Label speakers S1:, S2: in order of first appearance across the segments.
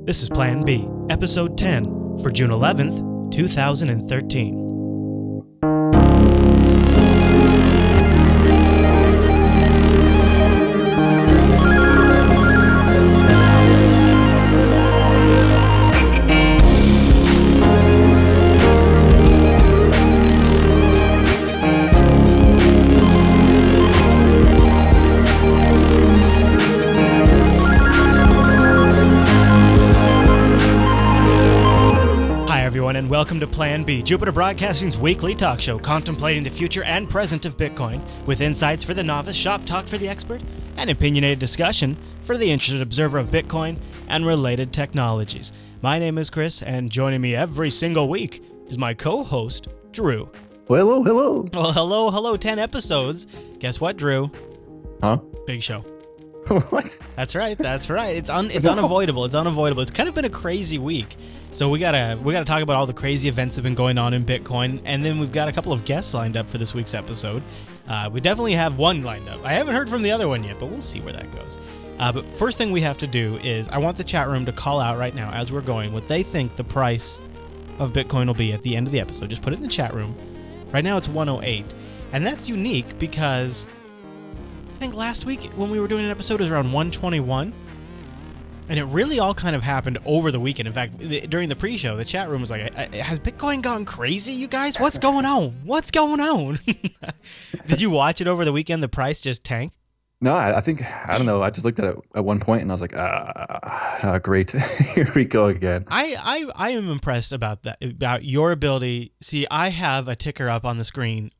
S1: This is Plan B, Episode 10, for June 11th, 2013. And welcome to Plan B, Jupiter Broadcasting's weekly talk show contemplating the future and present of Bitcoin, with insights for the novice, shop talk for the expert, and opinionated discussion for the interested observer of Bitcoin and related technologies. My name is Chris, and joining me every single week is my co-host, Drew.
S2: Well, hello.
S1: Well, hello, 10 episodes. Guess what, Drew?
S2: Huh?
S1: Big show.
S2: What?
S1: That's right. It's unavoidable. It's unavoidable. It's kind of been a crazy week. So we gotta talk about all the crazy events that have been going on in Bitcoin, and then we've got a couple of guests lined up for this week's episode. We definitely have one lined up. I haven't heard from the other one yet, but we'll see where that goes. But first thing we have to do is I want the chat room to call out right now as we're going what they think the price of Bitcoin will be at the end of the episode. Just put it in the chat room. Right now it's 108, and that's unique because I think last week when we were doing an episode it was around 121. And it really all kind of happened over the weekend. In fact, during the pre-show, the chat room was like, has Bitcoin gone crazy, you guys? What's going on? What's going on? Did you watch it over the weekend? The price just tanked?
S2: No, I don't know. I just looked at it at one point and I was like, great. Here we go again.
S1: I am impressed about that, about your ability. See, I have a ticker up on the screen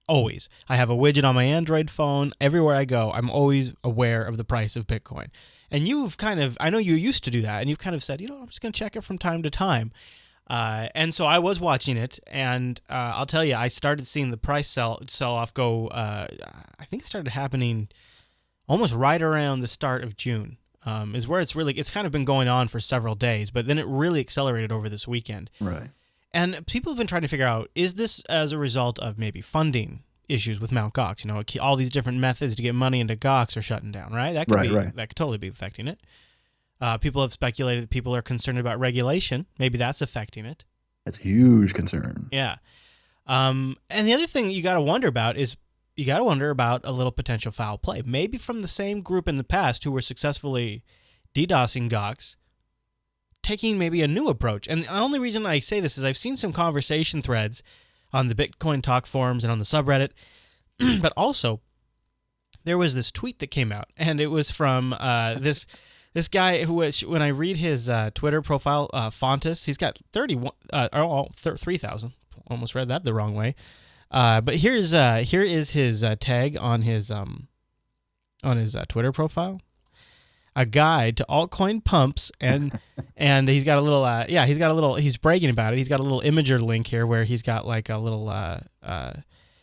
S1: always. I have a widget on my Android phone. Everywhere I go, I'm always aware of the price of Bitcoin. And you've kind of, I know you used to do that, and you've kind of said, I'm just going to check it from time to time. And so I was watching it, and I'll tell you, I started seeing the price sell-off go, I think it started happening almost right around the start of June, is where it's kind of been going on for several days, but then it really accelerated over this weekend.
S2: Right. And
S1: people have been trying to figure out, is this as a result of maybe funding issues with Mt. Gox? All these different methods to get money into Gox are shutting down, right? That could totally be affecting it. People have speculated that people are concerned about regulation. Maybe that's affecting it.
S2: That's a huge concern.
S1: Yeah. And the other thing you got to wonder about is a little potential foul play. Maybe from the same group in the past who were successfully DDoSing Gox, taking maybe a new approach. And the only reason I say this is I've seen some conversation threads on the Bitcoin Talk forums and on the subreddit, but also there was this tweet that came out, and it was from this guy who, when I read his Twitter profile, Fontes, he's got 3,000. Almost read that the wrong way. But here is his tag on his Twitter profile. A guide to altcoin pumps, and he's got a little he's bragging about it. He's got a little Imager link here where he's got like a little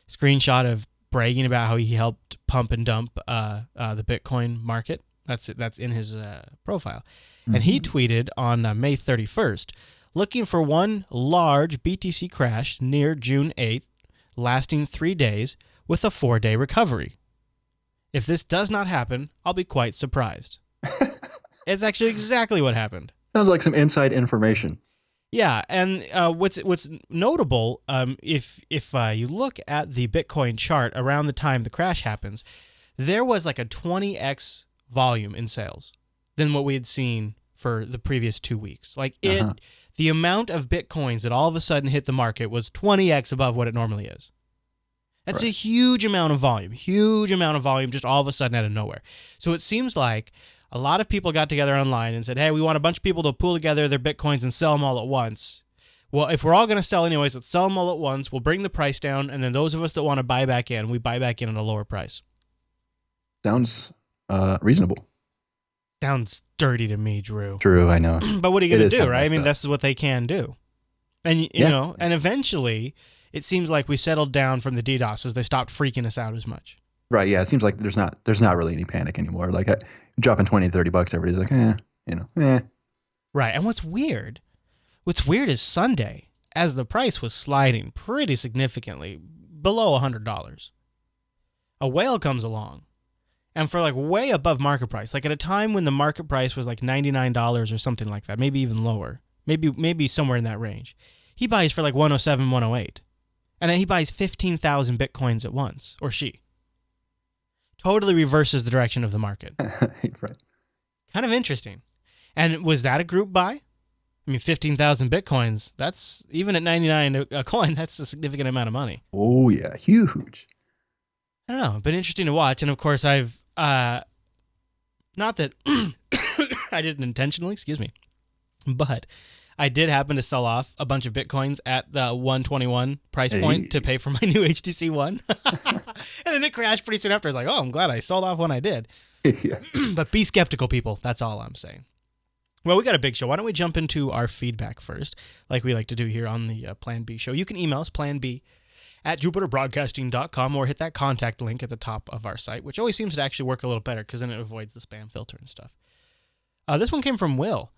S1: screenshot of bragging about how he helped pump and dump the Bitcoin market. That's in his profile. Mm-hmm. And he tweeted on May 31st, looking for one large BTC crash near June 8th, lasting 3 days with a 4-day recovery. If this does not happen, I'll be quite surprised. It's actually exactly what happened.
S2: Sounds like some inside information.
S1: Yeah, and what's notable, if you look at the Bitcoin chart around the time the crash happens, there was like a 20x volume in sales than what we had seen for the previous 2 weeks. Like the amount of Bitcoins that all of a sudden hit the market was 20x above what it normally is. That's right. A huge amount of volume just all of a sudden out of nowhere. So it seems like a lot of people got together online and said, hey, we want a bunch of people to pool together their Bitcoins and sell them all at once. Well, if we're all going to sell anyways, let's sell them all at once. We'll bring the price down, and then those of us that want to buy back in, we buy back in at a lower price.
S2: Sounds reasonable.
S1: Sounds dirty to me, Drew.
S2: True, I know.
S1: But what are you going to do, right? I mean, this is what they can do. And, you know, and eventually it seems like we settled down from the DDoS as they stopped freaking us out as much.
S2: Right, yeah. It seems like there's not really any panic anymore. Like dropping $20 to $30, everybody's like,
S1: Right, and what's weird is Sunday, as the price was sliding pretty significantly below $100, a whale comes along and for like way above market price. Like at a time when the market price was like $99 or something like that, maybe even lower, maybe somewhere in that range. He buys for like 107, 108. And then he buys 15,000 Bitcoins at once, or she. Totally reverses the direction of the market.
S2: Right.
S1: Kind of interesting. And was that a group buy? I mean, 15,000 Bitcoins, that's, even at 99 a coin, that's a significant amount of money.
S2: Oh, yeah. Huge.
S1: I don't know. Been interesting to watch. And of course, I've, not that I didn't intentionally, excuse me, but I did happen to sell off a bunch of Bitcoins at the 121 price point to pay for my new HTC One. And then it crashed pretty soon after. I was like, oh, I'm glad I sold off when I did.
S2: Yeah.
S1: But be skeptical, people. That's all I'm saying. Well, we got a big show. Why don't we jump into our feedback first, like we like to do here on the Plan B show. You can email us, planb@jupiterbroadcasting.com, or hit that contact link at the top of our site, which always seems to actually work a little better because then it avoids the spam filter and stuff. This one came from Will.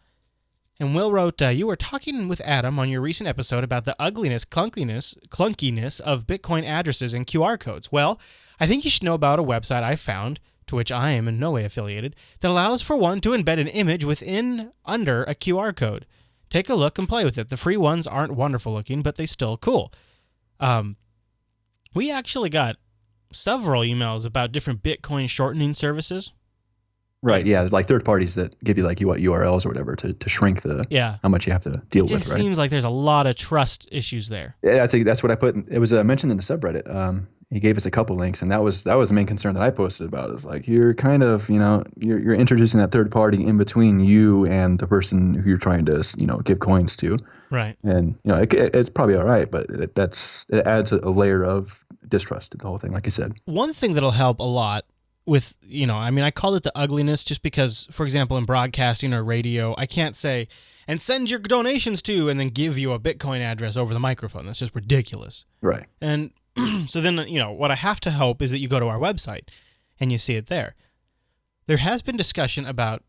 S1: And Will wrote, you were talking with Adam on your recent episode about the clunkiness of Bitcoin addresses and QR codes. Well, I think you should know about a website I found, to which I am in no way affiliated, that allows for one to embed an image under a QR code. Take a look and play with it. The free ones aren't wonderful looking, but they still cool. We actually got several emails about different Bitcoin shortening services.
S2: Right, yeah, like third parties that give you like URLs or whatever to shrink how much you have to deal with, right?
S1: It seems like there's a lot of trust issions there.
S2: Yeah, that's what I put. It was mentioned in the subreddit. He gave us a couple links, and that was the main concern that I posted about. Is like you're kind of you're introducing that third party in between you and the person who you're trying to give coins to.
S1: Right.
S2: And it's probably all right, but it adds a layer of distrust to the whole thing, like you said.
S1: One thing that'll help a lot with, I call it the ugliness just because, for example, in broadcasting or radio, I can't say, and send your donations to, and then give you a Bitcoin address over the microphone. That's just ridiculous.
S2: Right.
S1: And so then, what I have to hope is that you go to our website and you see it there. There has been discussion about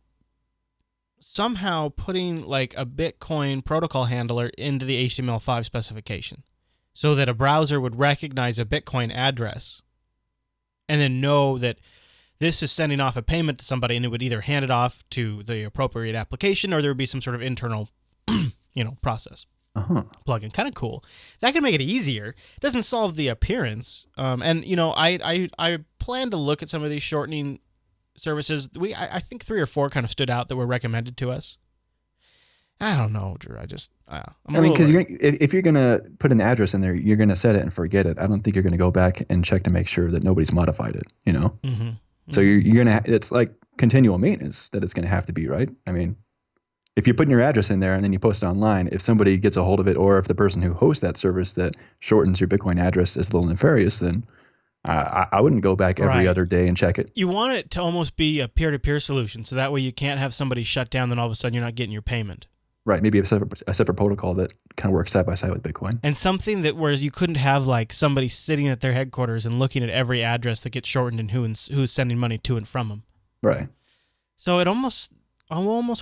S1: somehow putting like a Bitcoin protocol handler into the HTML5 specification so that a browser would recognize a Bitcoin address and then know that this is sending off a payment to somebody, and it would either hand it off to the appropriate application or there would be some sort of internal, process. Plugin. Kind of cool. That can make it easier. It doesn't solve the appearance. I plan to look at some of these shortening services. I think 3 or 4 kind of stood out that were recommended to us. I don't know, Drew. Because
S2: if you're gonna put an address in there, you're gonna set it and forget it. I don't think you're gonna go back and check to make sure that nobody's modified it.
S1: Mm-hmm.
S2: So you're gonna. It's like continual maintenance that it's gonna have to be, right? I mean, if you're putting your address in there and then you post it online, if somebody gets a hold of it, or if the person who hosts that service that shortens your Bitcoin address is a little nefarious, then I wouldn't go back every other day and check it.
S1: You want it to almost be a peer-to-peer solution, so that way you can't have somebody shut down, then all of a sudden you're not getting your payment.
S2: Right, maybe a separate protocol that kind of works side by side with Bitcoin.
S1: And something that where you couldn't have like somebody sitting at their headquarters and looking at every address that gets shortened and who's sending money to and from them.
S2: Right.
S1: So I almost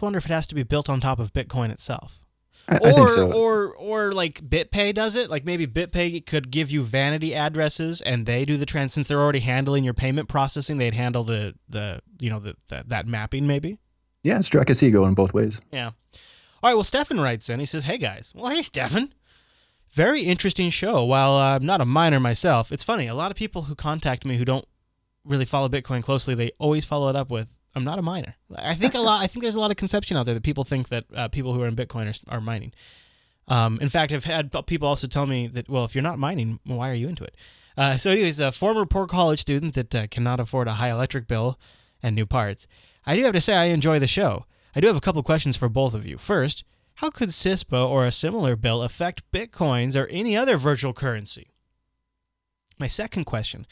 S1: wonder if it has to be built on top of Bitcoin itself.
S2: I think so.
S1: Or like BitPay does it. Like maybe BitPay could give you vanity addresses and they do the since they're already handling your payment processing, they'd handle that mapping maybe.
S2: Yeah, it's true. I could see it going both ways.
S1: Yeah. All right, well, Stefan writes in. He says, hey, guys. Well, hey, Stefan. Very interesting show. While I'm not a miner myself, it's funny. A lot of people who contact me who don't really follow Bitcoin closely, they always follow it up with, I'm not a miner. I think there's a lot of conception out there that people think that people who are in Bitcoin are mining. In fact, I've had people also tell me that, well, if you're not mining, why are you into it? So anyways, a former poor college student that cannot afford a high electric bill and new parts. I do have to say I enjoy the show. I do have a couple questions for both of you. First, how could CISPA or a similar bill affect Bitcoins or any other virtual currency? My second question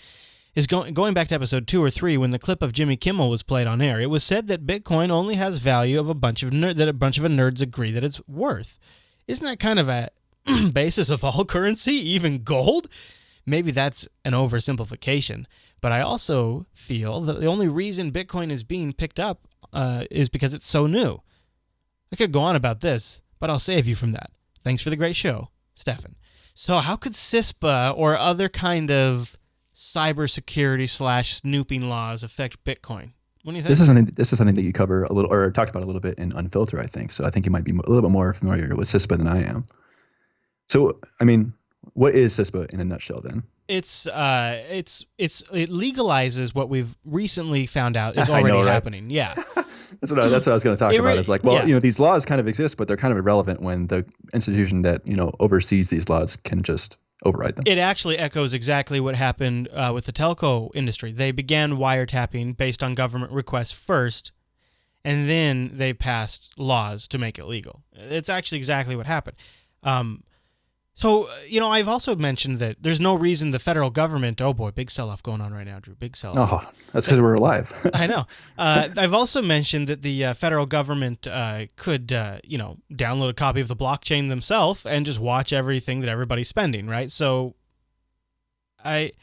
S1: is going back to episode 2 or 3 when the clip of Jimmy Kimmel was played on air. It was said that Bitcoin only has value of a bunch of nerds agree that it's worth. Isn't that kind of a basis of all currency, even gold? Maybe that's an oversimplification, but I also feel that the only reason Bitcoin is being picked up is because it's so new. I could go on about this, but I'll save you from that. Thanks for the great show, Stefan. So how could CISPA or other kind of cybersecurity / snooping laws affect Bitcoin? What do you think?
S2: This is something that you cover a little, or talked about a little bit in Unfilter, I think. So I think you might be a little bit more familiar with CISPA than I am. So, I mean, what is CISPA in a nutshell then?
S1: It legalizes what we've recently found out is already happening. Yeah.
S2: That's what I was going to talk about. It's like, well, these laws kind of exist, but they're kind of irrelevant when the institution that, oversees these laws can just override them.
S1: It actually echoes exactly what happened with the telco industry. They began wiretapping based on government requests first, and then they passed laws to make it legal. It's actually exactly what happened. So, I've also mentioned that there's no reason the federal government, oh boy, big sell-off going on right now, Drew, big sell-off.
S2: Oh, that's because we're alive.
S1: I know. I've also mentioned that the federal government could, download a copy of the blockchain themselves and just watch everything that everybody's spending, right? So I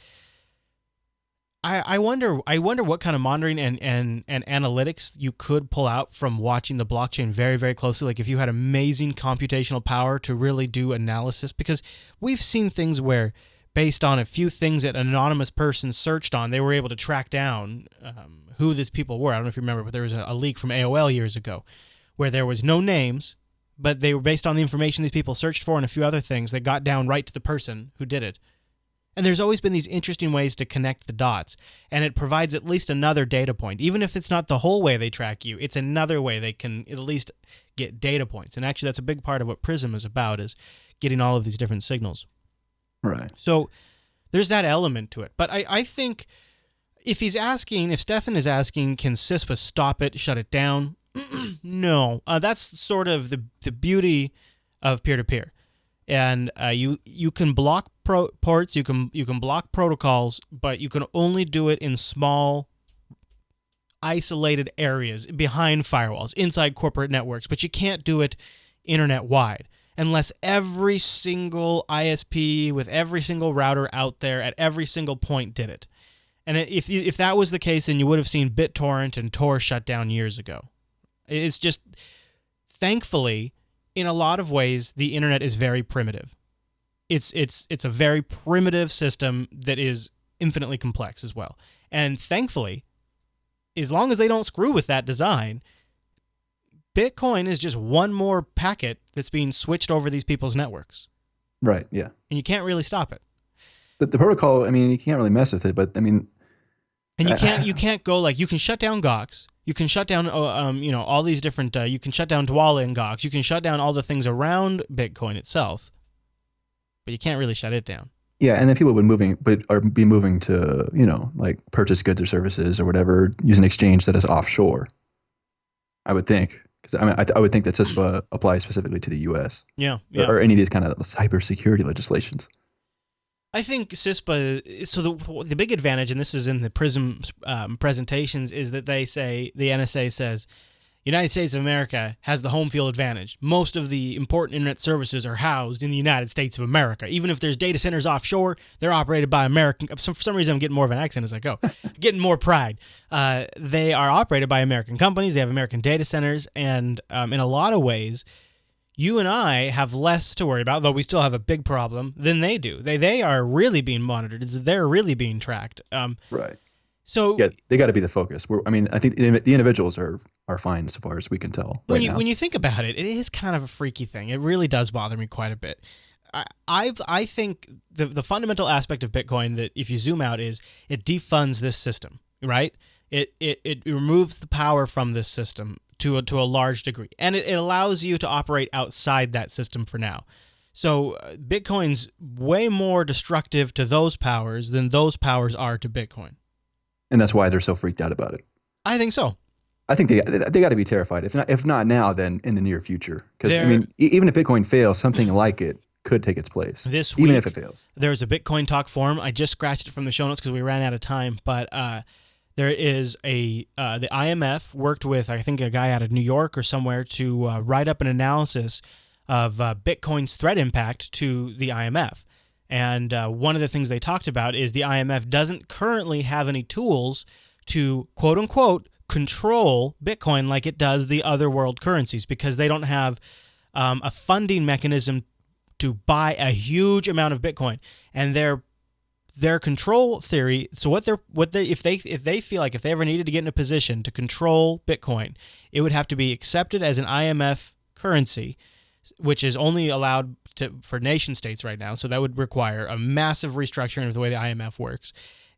S1: wonder what kind of monitoring and analytics you could pull out from watching the blockchain very, very closely. Like if you had amazing computational power to really do analysis, because we've seen things where based on a few things that an anonymous person searched on, they were able to track down who these people were. I don't know if you remember, but there was a leak from AOL years ago where there was no names, but they were based on the information these people searched for and a few other things. They got down right to the person who did it. And there's always been these interesting ways to connect the dots, and it provides at least another data point. Even if it's not the whole way they track you, it's another way they can at least get data points. And actually, that's a big part of what Prism is about, is getting all of these different signals.
S2: Right.
S1: So there's that element to it. But I think if Stefan is asking, can CISPA stop it, shut it down? No. That's sort of the beauty of peer-to-peer. And you can block ports, you can block protocols, but you can only do it in small, isolated areas behind firewalls, inside corporate networks. But you can't do it internet-wide unless every single ISP with every single router out there at every single point did it. And if that was the case, then you would have seen BitTorrent and Tor shut down years ago. It's just, thankfully, in a lot of ways, the internet is very primitive. It's a very primitive system that is infinitely complex as well. And thankfully, as long as they don't screw with that design, Bitcoin is just one more packet that's being switched over these people's networks.
S2: Right, yeah.
S1: And you can't really stop it.
S2: The protocol, I mean, you can't really mess with it, but I mean...
S1: And you can't go like, you can shut down Gox. You can shut down, all these different, you can shut down Dwala and Gox. You can shut down all the things around Bitcoin itself, but you can't really shut it down.
S2: Yeah, and then people would be moving to, like purchase goods or services or whatever, use an exchange that is offshore, I would think. Because I would think that CISPA applies specifically to the U.S.
S1: Yeah.
S2: Or any of these kind of cybersecurity legislations.
S1: I think CISPA, so the big advantage, and this is in the Prism presentations, is that they say, the NSA says, United States of America has the home field advantage. Most of the important internet services are housed in the United States of America. Even if there's data centers offshore, they're operated by American. For some reason, I'm getting more of an accent as I go. Getting more pride. They are operated by American companies. They have American data centers. And in a lot of ways, you and I have less to worry about, though we still have a big problem, than they do. They are really being monitored. They're really being tracked.
S2: Right.
S1: So
S2: yeah, they got to be the focus. I think the individuals are fine so far as we can tell.
S1: When you think about it, it is kind of a freaky thing. It really does bother me quite a bit. I think the fundamental aspect of Bitcoin that if you zoom out is it defunds this system, right? It removes the power from this system to a large degree, and it allows you to operate outside that system for now. So Bitcoin's way more destructive to those powers than those powers are to Bitcoin.
S2: And that's why they're so freaked out about it.
S1: I think so.
S2: I think they got to be terrified. If not now, then in the near future. Because even if Bitcoin fails, something like it could take its place.
S1: This week,
S2: even if it fails.
S1: There's a Bitcoin Talk forum. I just scratched it from the show notes because we ran out of time. But there is the IMF worked with, I think, a guy out of New York or somewhere to write up an analysis of Bitcoin's threat impact to the IMF. And one of the things they talked about is the IMF doesn't currently have any tools to, quote unquote, control Bitcoin like it does the other world currencies, because they don't have a funding mechanism to buy a huge amount of Bitcoin. And their control theory. So if they feel like if they ever needed to get in a position to control Bitcoin, it would have to be accepted as an IMF currency, which is only allowed for nation states right now. So that would require a massive restructuring of the way the IMF works.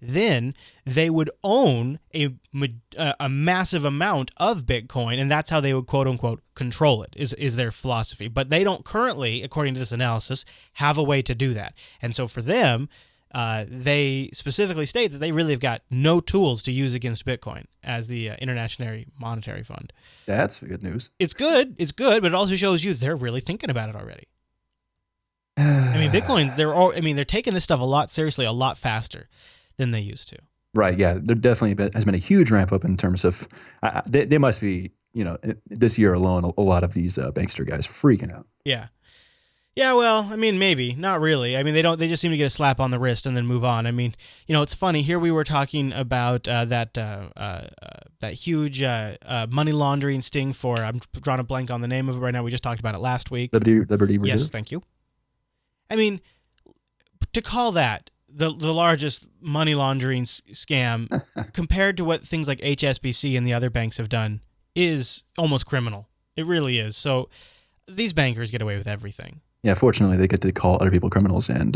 S1: Then they would own a massive amount of Bitcoin, and that's how they would quote unquote control it, is their philosophy. But they don't currently, according to this analysis, have a way to do that. And so for them, they specifically state that they really have got no tools to use against Bitcoin as the International Monetary Fund.
S2: That's good news.
S1: It's good, but it also shows you they're really thinking about it already. I mean, they're taking this stuff a lot seriously, a lot faster than they used to.
S2: Right. Yeah. There definitely has been a huge ramp up in terms of they must be, this year alone, a lot of these bankster guys freaking out.
S1: Yeah. Yeah. Well, I mean, maybe not really. I mean, they just seem to get a slap on the wrist and then move on. I mean, it's funny here. We were talking about that huge money laundering sting for, I'm drawing a blank on the name of it right now. We just talked about it last week.
S2: Liberty Reserve.
S1: Yes. Thank you. I mean, to call that the largest money laundering scam compared to what things like HSBC and the other banks have done is almost criminal. It really is. So these bankers get away with everything.
S2: Yeah, fortunately, they get to call other people criminals and,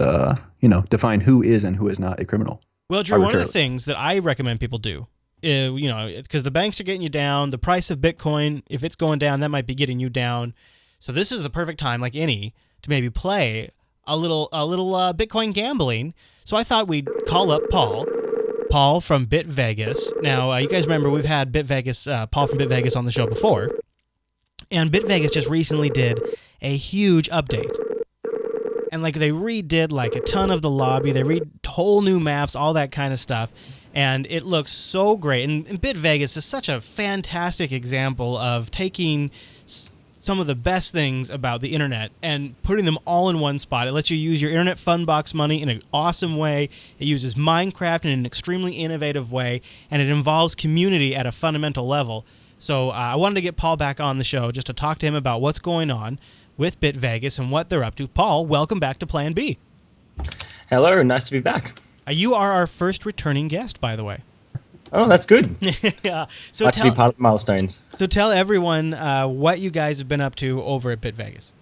S2: define who is and who is not a criminal.
S1: Well, Drew, one of the things that I recommend people do, because the banks are getting you down, the price of Bitcoin, if it's going down, that might be getting you down. So this is the perfect time, like any, to maybe play a little Bitcoin gambling. So I thought we'd call up Paul from BitVegas. Now, you guys remember we've had Paul from BitVegas on the show before, and BitVegas just recently did a huge update. And they redid a ton of the lobby. They whole new maps, all that kind of stuff. And it looks so great. And BitVegas is such a fantastic example of taking some of the best things about the internet and putting them all in one spot. It lets you use your internet Funbox money in an awesome way. It uses Minecraft in an extremely innovative way, and it involves community at a fundamental level. So I wanted to get Paul back on the show just to talk to him about what's going on with BitVegas and what they're up to. Paul, welcome back to Plan B.
S3: Hello, nice to be back.
S1: You are our first returning guest, by the way.
S3: Oh, that's good.
S1: Yeah. So
S3: like to be part of the milestones.
S1: So tell everyone what you guys have been up to over at BitVegas.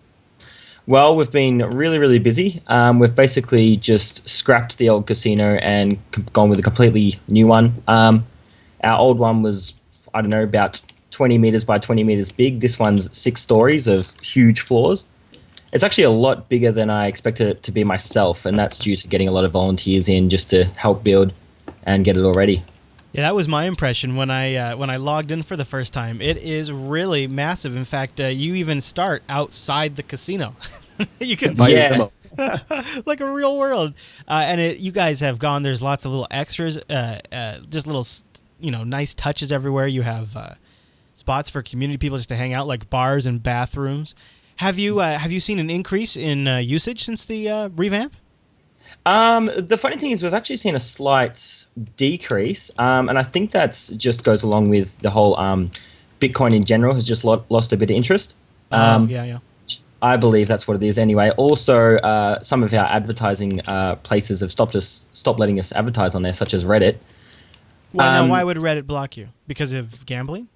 S3: Well, we've been really, really busy. We've basically just scrapped the old casino and gone with a completely new one. Our old one was, about 20 meters by 20 meters big. This one's 6 stories of huge floors. It's actually a lot bigger than I expected it to be myself, and that's due to getting a lot of volunteers in just to help build and get it all ready.
S1: Yeah, that was my impression when I logged in for the first time. It is really massive. In fact, you even start outside the casino. You can buy them like a real world. And you guys have gone. There's lots of little extras, just little nice touches everywhere. You have spots for community people just to hang out, like bars and bathrooms. Have you seen an increase in usage since the revamp?
S3: The funny thing is we've actually seen a slight decrease, and I think that's just goes along with the whole Bitcoin in general has just lost a bit of interest.
S1: Yeah.
S3: I believe that's what it is anyway. Also, some of our advertising places have stopped letting us advertise on there, such as Reddit.
S1: Now, why would Reddit block you? Because of gambling?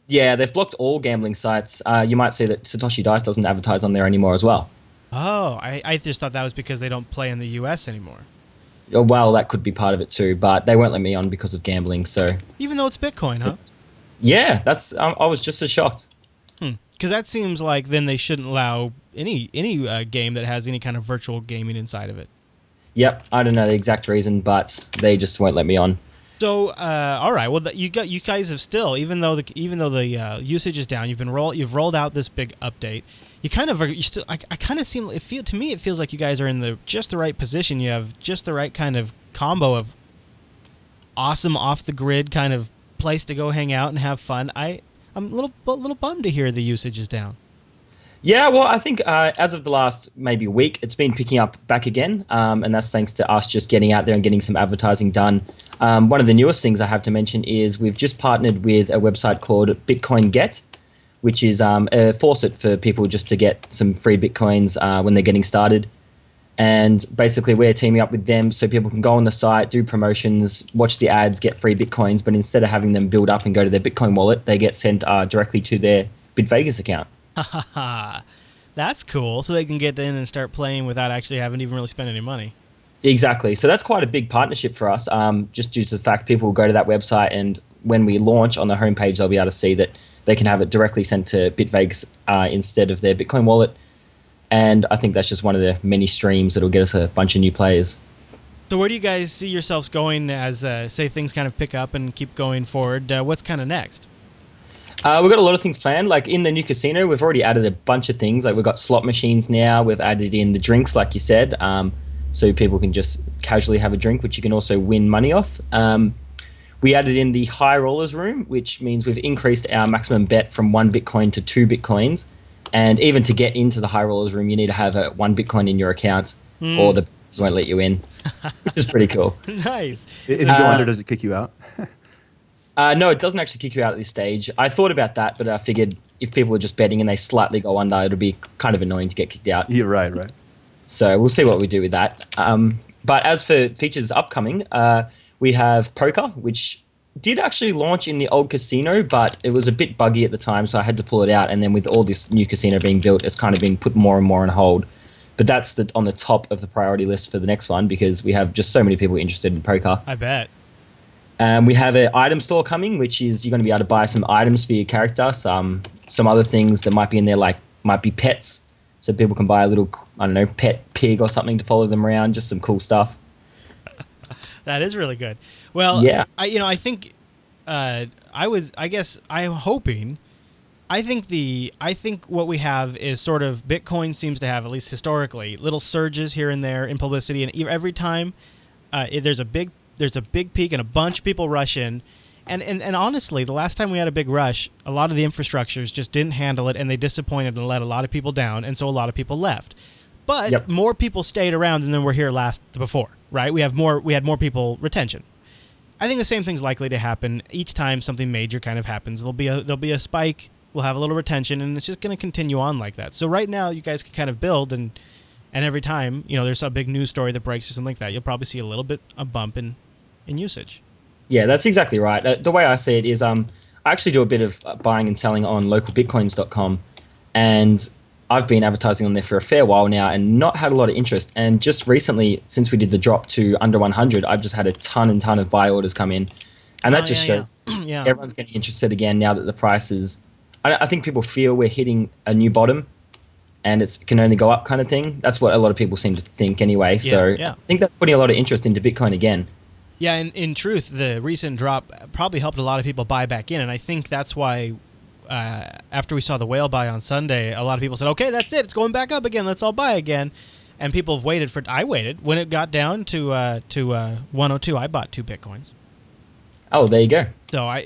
S3: Yeah, they've blocked all gambling sites. You might see that Satoshi Dice doesn't advertise on there anymore as well.
S1: Oh, I just thought that was because they don't play in the U.S. anymore.
S3: Well, that could be part of it too, but they won't let me on because of gambling. So
S1: even though it's Bitcoin, huh?
S3: Yeah, that's. I was just as shocked.
S1: Because that seems like then they shouldn't allow any game that has any kind of virtual gaming inside of it.
S3: Yep, I don't know the exact reason, but they just won't let me on.
S1: So, all right. Well, you guys have still, even though the usage is down, you've rolled out this big update. You kind of are. You still. I kind of seem. To me, it feels like you guys are in just the right position. You have just the right kind of combo of awesome off the grid kind of place to go hang out and have fun. I'm a little bummed to hear the usage is down.
S3: Yeah, well, I think as of the last maybe week, it's been picking up back again, and that's thanks to us just getting out there and getting some advertising done. One of the newest things I have to mention is we've just partnered with a website called Bitcoin Get, which is a faucet for people just to get some free Bitcoins when they're getting started. And basically, we're teaming up with them so people can go on the site, do promotions, watch the ads, get free Bitcoins. But instead of having them build up and go to their Bitcoin wallet, they get sent directly to their BitVegas account.
S1: That's cool. So they can get in and start playing without actually having to even really spend any money.
S3: Exactly. So that's quite a big partnership for us, just due to the fact people will go to that website, and when we launch on the homepage, they'll be able to see that they can have it directly sent to BitVegas instead of their Bitcoin wallet. And I think that's just one of the many streams that'll get us a bunch of new players.
S1: So where do you guys see yourselves going as, say, things kind of pick up and keep going forward? What's kind of next?
S3: We've got a lot of things planned. Like in the new casino, we've already added a bunch of things. Like we've got slot machines now. We've added in the drinks, like you said, so people can just casually have a drink, which you can also win money off. We added in the high rollers room, which means we've increased our maximum bet from 1 Bitcoin to 2 Bitcoins. And even to get into the high rollers room, you need to have 1 Bitcoin in your account, or the business won't let you in, which is pretty cool.
S1: Nice.
S2: If you go under, does it kick you out?
S3: No, it doesn't actually kick you out at this stage. I thought about that, but I figured if people are just betting and they slightly go under, it'll be kind of annoying to get kicked out.
S2: Yeah, right.
S3: So we'll see what we do with that. But as for features upcoming, we have poker, which did actually launch in the old casino, but it was a bit buggy at the time, so I had to pull it out. And then with all this new casino being built, it's kind of been put more and more on hold. But that's on the top of the priority list for the next one, because we have just so many people interested in poker.
S1: I bet.
S3: We have an item store coming, which is you're going to be able to buy some items for your character, some other things that might be in there, like might be pets. So people can buy a little, I don't know, pet pig or something to follow them around, just some cool stuff.
S1: That is really good. Well,
S3: yeah.
S1: I think I'm hoping. I think what we have is sort of Bitcoin seems to have, at least historically, little surges here and there in publicity, and every time there's a big peak and a bunch of people rush in. And honestly, the last time we had a big rush, a lot of the infrastructures just didn't handle it, and they disappointed and let a lot of people down, and so a lot of people left. But more people stayed around than were here before, right? We had more people retention. I think the same thing's likely to happen each time something major kind of happens. There'll be a spike. We'll have a little retention, and it's just going to continue on like that. So right now, you guys can kind of build, and every time there's a big news story that breaks or something like that, you'll probably see a bump in usage.
S3: Yeah, that's exactly right. The way I see it is I actually do a bit of buying and selling on localbitcoins.com, and I've been advertising on there for a fair while now and not had a lot of interest. And just recently, since we did the drop to under 100, I've just had a ton of buy orders come in. And that just shows everyone's getting interested again now that the price is... I think people feel we're hitting a new bottom and it can only go up kind of thing. That's what a lot of people seem to think anyway. I think that's putting a lot of interest into Bitcoin again.
S1: Yeah, and in truth, the recent drop probably helped a lot of people buy back in, and I think that's why after we saw the whale buy on Sunday, a lot of people said, okay, that's it, it's going back up again, let's all buy again. And people have waited for... I waited. When it got down to 102, I bought 2 Bitcoins.
S3: Oh, there you go.
S1: So I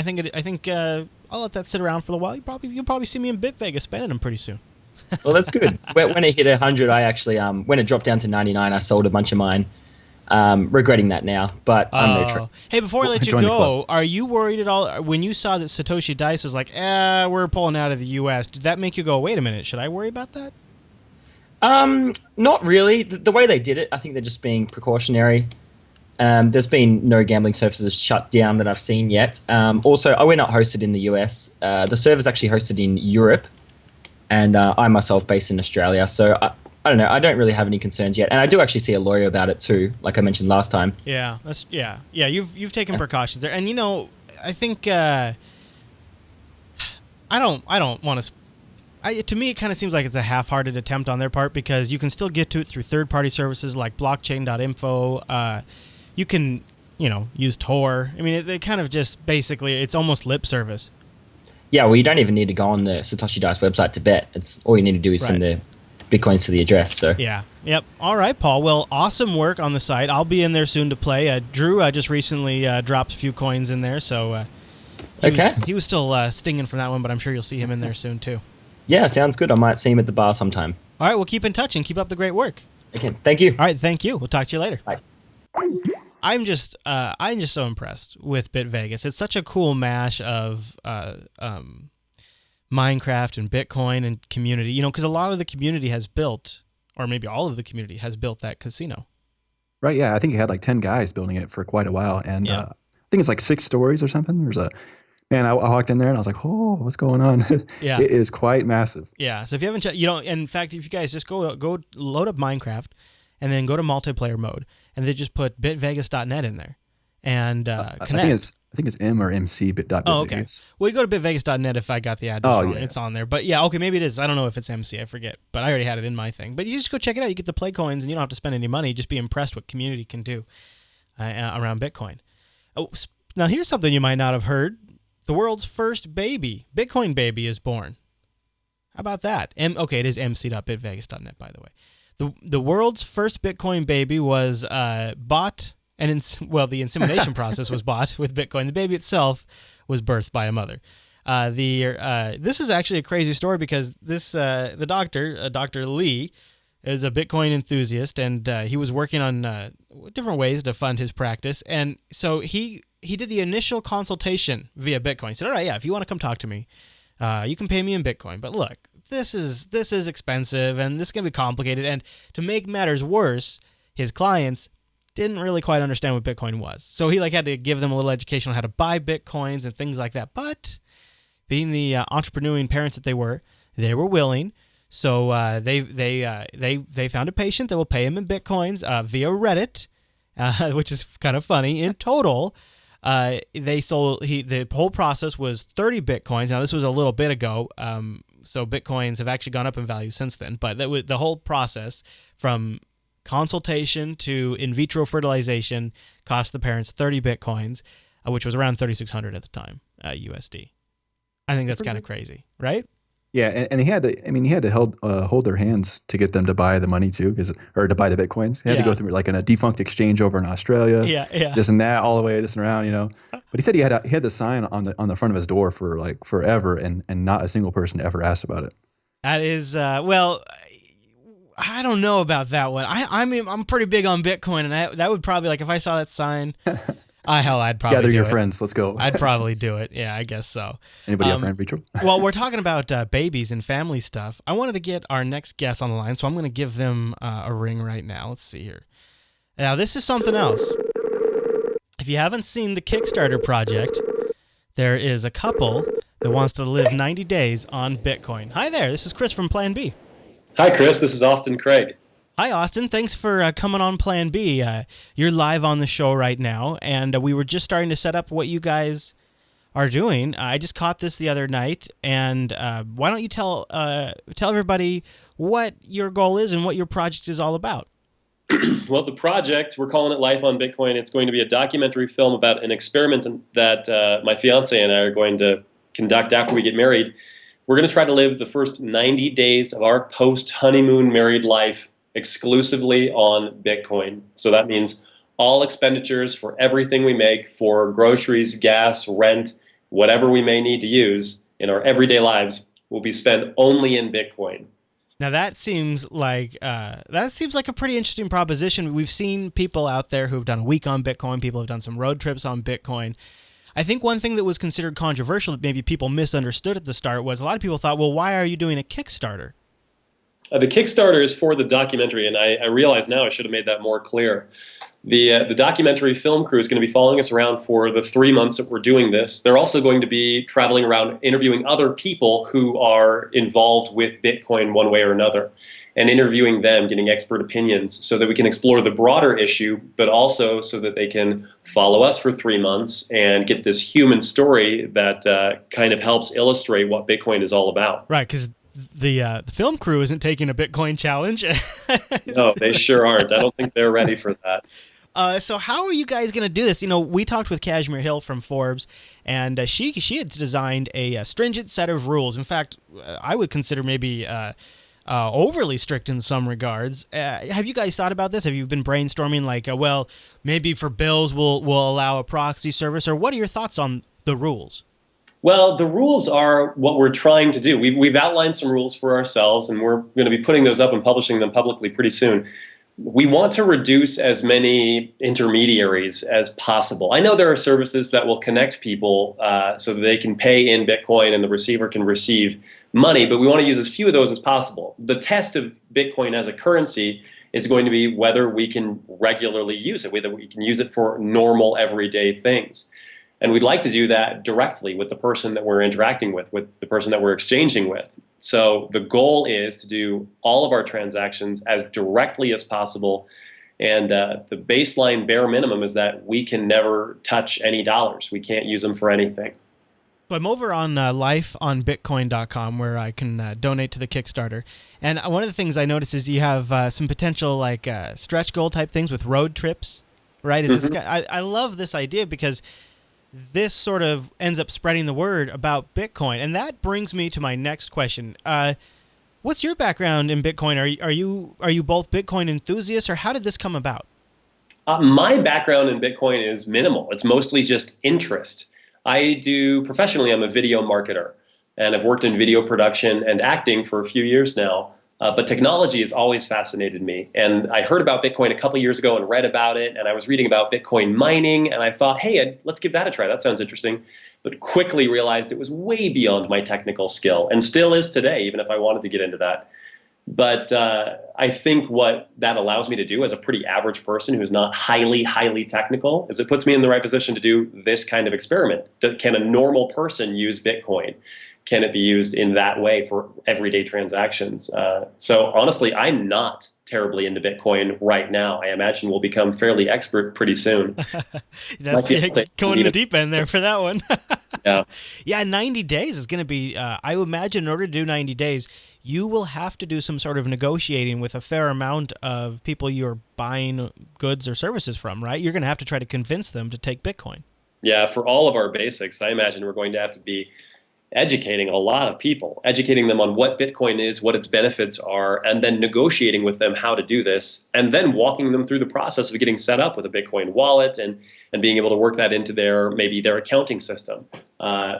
S1: think I'll let that sit around for a while. You'll probably see me in BitVegas spending them pretty soon.
S3: Well, that's good. When it hit 100, I actually when it dropped down to 99, I sold a bunch of mine. Regretting that now, but I'm no trick.
S1: Hey, before I let you go, are you worried at all when you saw that Satoshi Dice was like, we're pulling out of the U.S.? Did that make you go, wait a minute, should I worry about that?
S3: Not really. The way they did it, I think they're just being precautionary. There's been no gambling services shut down that I've seen yet. Also, we're not hosted in the US. The server's actually hosted in Europe, and I myself based in Australia. So I don't know. I don't really have any concerns yet, and I do actually see a lawyer about it too, like I mentioned last time.
S1: Yeah, You've taken precautions there, and I think I don't want to. To me, it kind of seems like it's a half-hearted attempt on their part, because you can still get to it through third-party services like blockchain.info. You can, use Tor. I mean, they kind of just basically, it's almost lip service.
S3: Yeah, well, you don't even need to go on the Satoshi Dice website to bet. It's all you need to do is send the Bitcoins to the address. So
S1: yeah, yep. All right, Paul. Well, awesome work on the site. I'll be in there soon to play. Drew just recently dropped a few coins in there, so he was still stinging from that one, but I'm sure you'll see him in there soon too. Yeah,
S3: sounds good. I might see him at the bar sometime.
S1: All right, we'll keep in touch and keep up the great work.
S3: Okay, thank you.
S1: All right, thank you. We'll talk to you later.
S3: Bye.
S1: I'm just so impressed with BitVegas. It's such a cool mash of Minecraft and Bitcoin and community. Because a lot of the community has built or maybe all of the community has built that casino.
S2: Right. Yeah. I think he had like 10 guys building it for quite a while. And
S1: Yeah.
S2: I think it's like 6 stories or something. Man, I walked in there and I was like, oh, what's going on?
S1: Yeah.
S2: It is quite massive.
S1: Yeah. So if you haven't checked, in fact, if you guys just go load up Minecraft and then go to multiplayer mode and then just put bitvegas.net in there and connect.
S2: I think it's M or MC .bitvegas.
S1: Oh, okay. Well, you go to bitvegas.net if I got the address wrong. It's on there. But yeah, okay, maybe it is. I don't know if it's MC. I forget. But I already had it in my thing. But you just go check it out. You get the play coins and you don't have to spend any money. Just be impressed what community can do around Bitcoin. Oh, now here's something you might not have heard. The world's first baby, Bitcoin baby, is born. How about that? Okay, it is mc.bitvegas.net, by the way. The world's first Bitcoin baby was bought... And the insemination process was bought with Bitcoin. The baby itself was birthed by a mother. This is actually a crazy story because the doctor, Dr. Lee, is a Bitcoin enthusiast, and he was working on different ways to fund his practice. And so he did the initial consultation via Bitcoin. He said, "All right, yeah, if you want to come talk to me, you can pay me in Bitcoin. But look, this is expensive, and this is gonna be complicated. And to make matters worse, his clients didn't really quite understand what Bitcoin was. So he had to give them a little education on how to buy Bitcoins and things like that. But being the entrepreneuring parents that they were willing. So they found a patient that will pay him in Bitcoins via Reddit, which is kind of funny. In total, the whole process was 30 Bitcoins. Now this was a little bit ago. So Bitcoins have actually gone up in value since then. But the whole process from consultation to in vitro fertilization cost the parents 30 Bitcoins, which was around 3,600 at the time, USD. I think that's kind of crazy, right?
S2: Yeah, and he had to hold their hands to get them to buy the money too, or to buy the Bitcoins. He had to go through like a defunct exchange over in Australia.
S1: Yeah.
S2: This and that, all the way this and around, But he said he had the sign on the front of his door for like forever, and not a single person ever asked about it.
S1: That is I don't know about that one. I'm pretty big on Bitcoin, and that would probably, like, if I saw that sign, I'd probably
S2: gather
S1: do
S2: your
S1: it.
S2: friends. Let's go.
S1: I'd probably do it. Yeah, I guess so.
S2: Anybody up for in vitro?
S1: Well, we're talking about babies and family stuff. I wanted to get our next guest on the line, so I'm going to give them a ring right now. Let's see here. Now, this is something else. If you haven't seen the Kickstarter project, there is a couple that wants to live 90 days on Bitcoin. Hi there. This is Chris from Plan B.
S4: Hi, Chris. This is Austin Craig.
S1: Hi, Austin. Thanks for coming on Plan B. You're live on the show right now, and we were just starting to set up what you guys are doing. I just caught this the other night, and why don't you tell everybody what your goal is and what your project is all about?
S4: Well, the project, we're calling it Life on Bitcoin. It's going to be a documentary film about an experiment that my fiance and I are going to conduct after we get married. We're going to try to live the first 90 days of our post-honeymoon married life exclusively on Bitcoin. So that means all expenditures for everything we make, for groceries, gas, rent, whatever we may need to use in our everyday lives, will be spent only in Bitcoin.
S1: Now that seems like a pretty interesting proposition. We've seen people out there who've done a week on Bitcoin. People have done some road trips on Bitcoin. I think one thing that was considered controversial that maybe people misunderstood at the start was a lot of people thought, well, why are you doing a Kickstarter?
S4: The Kickstarter is for the documentary, and I realize now I should have made that more clear. The documentary film crew is going to be following us around for the 3 months that we're doing this. They're also going to be traveling around interviewing other people who are involved with Bitcoin one way or another, and interviewing them, getting expert opinions so that we can explore the broader issue, but also so that they can follow us for 3 months and get this human story that kind of helps illustrate what Bitcoin is all about.
S1: Right, because the film crew isn't taking a Bitcoin challenge.
S4: No, they sure aren't. I don't think they're ready for that.
S1: So how are you guys going to do this? We talked with Kashmir Hill from Forbes, and she had designed a stringent set of rules. In fact, I would consider maybe overly strict in some regards. Have you guys thought about this? Have you been brainstorming well, maybe for bills we'll allow a proxy service, or what are your thoughts on the rules?
S4: Well, the rules are what we're trying to do. We've outlined some rules for ourselves, and we're going to be putting those up and publishing them publicly pretty soon. We want to reduce as many intermediaries as possible. I know there are services that will connect people so that they can pay in Bitcoin and the receiver can receive money, but we want to use as few of those as possible. The test of Bitcoin as a currency is going to be whether we can regularly use it, whether we can use it for normal everyday things. And we'd like to do that directly with the person that we're interacting with the person that we're exchanging with. So the goal is to do all of our transactions as directly as possible. And the baseline bare minimum is that we can never touch any dollars. We can't use them for anything.
S1: So I'm over on lifeonbitcoin.com where I can donate to the Kickstarter. And one of the things I noticed is you have some potential like stretch goal type things with road trips, right? Is this I love this idea because this sort of ends up spreading the word about Bitcoin. And that brings me to my next question. What's your background in Bitcoin? Are you both Bitcoin enthusiasts, or how did this come about?
S4: My background in Bitcoin is minimal. It's mostly just interest. Professionally, I'm a video marketer, and I've worked in video production and acting for a few years now. But technology has always fascinated me. And I heard about Bitcoin a couple years ago and read about it. And I was reading about Bitcoin mining. And I thought, hey, let's give that a try. That sounds interesting. But quickly realized it was way beyond my technical skill, and still is today, even if I wanted to get into that. But I think what that allows me to do as a pretty average person who's not highly, highly technical is it puts me in the right position to do this kind of experiment. Can a normal person use Bitcoin? Can it be used in that way for everyday transactions? So honestly, I'm not terribly into Bitcoin right now. I imagine we'll become fairly expert pretty soon.
S1: That's going in the deep end there for that one.
S4: Yeah.
S1: Yeah, 90 days is going to be, I would imagine in order to do 90 days, you will have to do some sort of negotiating with a fair amount of people you're buying goods or services from, right? You're going to have to try to convince them to take Bitcoin.
S4: Yeah, for all of our basics, I imagine we're going to have to be educating a lot of people, educating them on what Bitcoin is, what its benefits are, and then negotiating with them how to do this, and then walking them through the process of getting set up with a Bitcoin wallet and being able to work that into maybe their accounting system.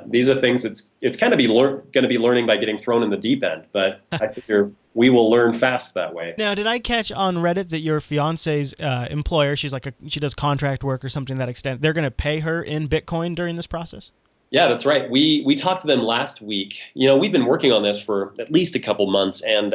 S4: These are things it's kind of going to be learning by getting thrown in the deep end, but I figure we will learn fast that way.
S1: Now, did I catch on Reddit that your fiance's employer, she does contract work or something to that extent, they're going to pay her in Bitcoin during this process?
S4: Yeah, that's right. We talked to them last week. We've been working on this for at least a couple months, and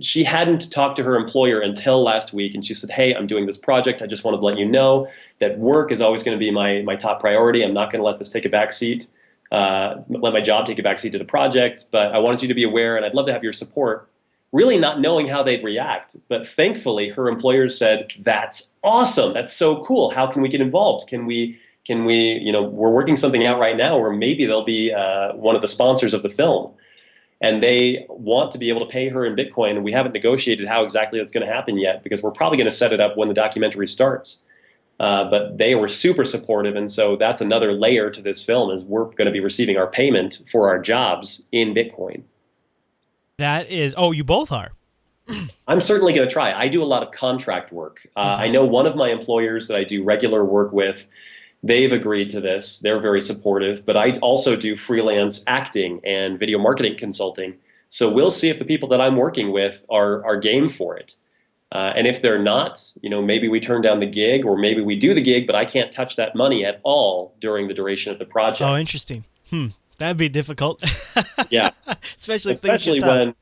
S4: she hadn't talked to her employer until last week, and she said, hey, I'm doing this project. I just wanted to let you know that work is always going to be my top priority. I'm not going to let this take a backseat, let my job take a backseat to the project, but I wanted you to be aware, and I'd love to have your support. Really not knowing how they'd react, but thankfully her employer said, that's awesome. That's so cool. How can we get involved? Can we, we're working something out right now where maybe they'll be one of the sponsors of the film. And they want to be able to pay her in Bitcoin. And we haven't negotiated how exactly that's going to happen yet, because we're probably going to set it up when the documentary starts. But they were super supportive. And so that's another layer to this film, is we're going to be receiving our payment for our jobs in Bitcoin.
S1: That is, you both are.
S4: I'm certainly going to try. I do a lot of contract work. I know one of my employers that I do regular work with, they've agreed to this. They're very supportive. But I also do freelance acting and video marketing consulting. So we'll see if the people that I'm working with are game for it. And if they're not, maybe we turn down the gig, or maybe we do the gig, but I can't touch that money at all during the duration of the project.
S1: Oh, interesting. That'd be difficult.
S4: Yeah.
S1: Especially
S4: when,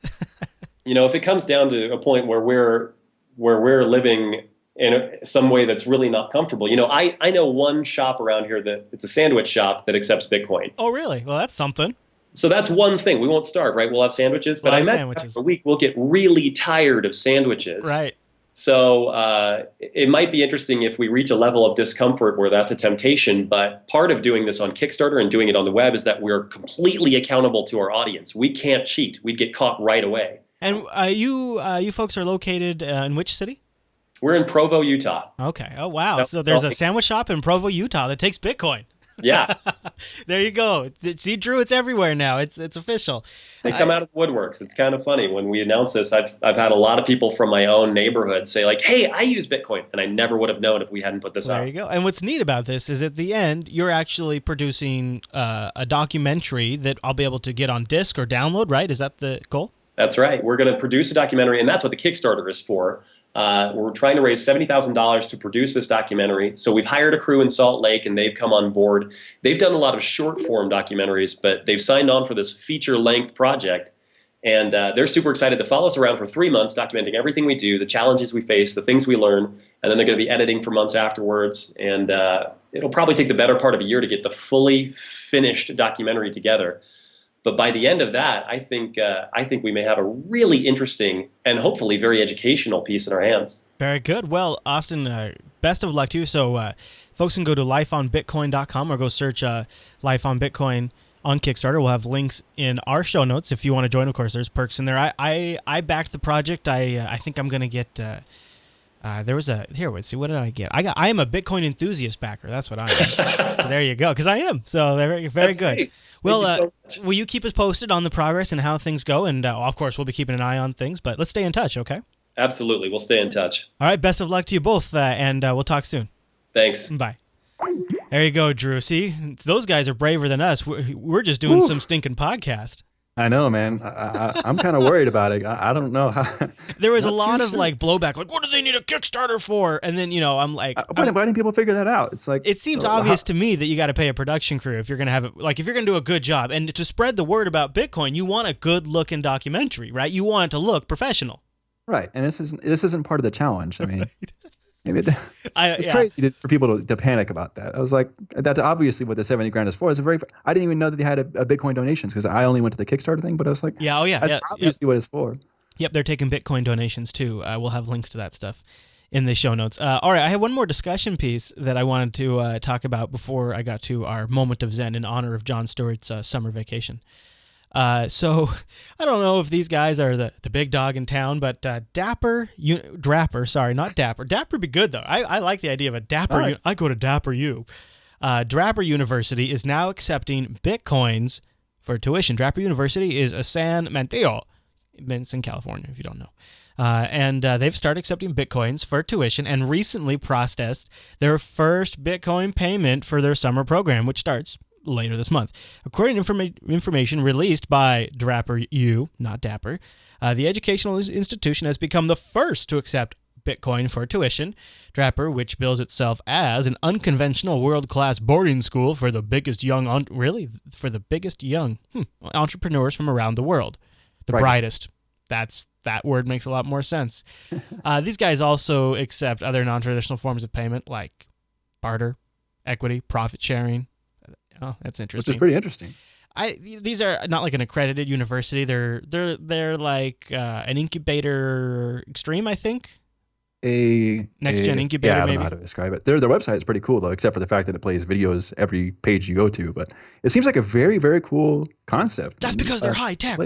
S4: if it comes down to a point where we're living in some way that's really not comfortable. I know one shop around here that it's a sandwich shop that accepts Bitcoin.
S1: Oh, really? Well, that's something.
S4: So that's one thing. We won't starve, right? We'll have sandwiches. But I imagine after a week we'll get really tired of sandwiches.
S1: Right.
S4: So it might be interesting if we reach a level of discomfort where that's a temptation. But part of doing this on Kickstarter and doing it on the web is that we're completely accountable to our audience. We can't cheat. We'd get caught right away.
S1: And you folks are located in which city?
S4: We're in Provo, Utah.
S1: Okay. Oh, wow. So there's a sandwich shop in Provo, Utah that takes Bitcoin.
S4: Yeah.
S1: There you go. See, Drew, it's everywhere now. It's official.
S4: They come out of the woodworks. It's kind of funny. When we announced this, I've had a lot of people from my own neighborhood say, like, hey, I use Bitcoin. And I never would have known if we hadn't put this out.
S1: There you go. And what's neat about this is at the end, you're actually producing a documentary that I'll be able to get on disc or download, right? Is that the goal?
S4: That's right. We're going to produce a documentary, and that's what the Kickstarter is for. We're trying to raise $70,000 to produce this documentary. So we've hired a crew in Salt Lake, and they've come on board. They've done a lot of short-form documentaries, but they've signed on for this feature-length project. And they're super excited to follow us around for 3 months, documenting everything we do, the challenges we face, the things we learn, and then they're going to be editing for months afterwards. And it'll probably take the better part of a year to get the fully finished documentary together. But by the end of that, I think we may have a really interesting and hopefully very educational piece in our hands.
S1: Very good. Well, Austin, best of luck to you. So folks can go to lifeonbitcoin.com or go search Life on Bitcoin on Kickstarter. We'll have links in our show notes if you want to join. Of course, there's perks in there. I backed the project. I think I'm going to get... there was a... Here, wait, see, what did I get? I am a Bitcoin enthusiast backer. That's what I am. So there you go, because I am. So very
S4: That's
S1: good.
S4: great.
S1: Well, will you keep us posted on the progress and how things go? And of course, we'll be keeping an eye on things, but let's stay in touch, okay?
S4: Absolutely. We'll stay in touch.
S1: All right, best of luck to you both, and we'll talk soon.
S4: Thanks.
S1: Bye. There you go, Drew. See, those guys are braver than us. We're just doing some stinking podcast.
S2: I know, man. I'm kind of worried about it. I don't know how.
S1: There was a lot of like blowback, like, what do they need a Kickstarter for? And then, I'm like,
S2: why didn't people figure that out? It's like,
S1: it seems obvious to me that you got to pay a production crew if you're going to have it. Like, if you're going to do a good job and to spread the word about Bitcoin, you want a good looking documentary, right? You want it to look professional.
S2: Right. And this isn't part of the challenge. I mean,
S1: Right.
S2: maybe it's crazy for people to panic about that. I was like, that's obviously what the 70 grand is for. I didn't even know that they had a Bitcoin donations because I only went to the Kickstarter thing, but I was like, that's obviously what it's for.
S1: Yep, they're taking Bitcoin donations too. We'll have links to that stuff in the show notes. All right, I have one more discussion piece that I wanted to talk about before I got to our moment of Zen in honor of Jon Stewart's summer vacation. So I don't know if these guys are the big dog in town, but Dapper would be good though. I like the idea of a Dapper.
S2: Right.
S1: I go to Dapper U. Draper University is now accepting Bitcoins for tuition. Draper University is a San Mateo. It's in California, if you don't know. And they've started accepting Bitcoins for tuition and recently processed their first Bitcoin payment for their summer program, which starts later this month. According to information released by Draper U, not Dapper, the educational institution has become the first to accept Bitcoin for tuition. Draper, which bills itself as an unconventional world-class boarding school for the biggest young entrepreneurs from around the world. The brightest. That word makes a lot more sense. These guys also accept other non-traditional forms of payment like barter, equity, profit sharing. Oh, that's interesting.
S2: Which is pretty interesting.
S1: These are not like an accredited university. They're like an incubator extreme, I think. Next gen incubator.
S2: Yeah, I don't know how to describe it. Their website is pretty cool though, except for the fact that it plays videos every page you go to. But it seems like a very, very cool concept.
S1: That's because they're high tech.
S2: I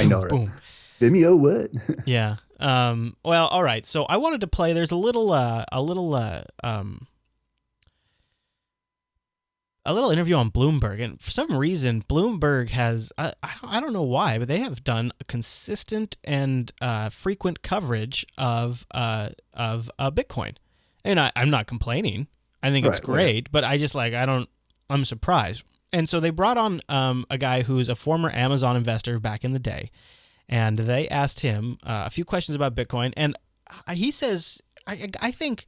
S2: know, right?
S1: Boom.
S2: Vimeo, what?
S1: Yeah. Well, all right. So I wanted to play. There's a little interview on Bloomberg, and for some reason, Bloomberg has I don't know why, but they have done a consistent and frequent coverage of Bitcoin, and I'm not complaining. I think it's great, but I'm surprised. And so they brought on a guy who's a former Amazon investor back in the day, and they asked him a few questions about Bitcoin, and he says, I think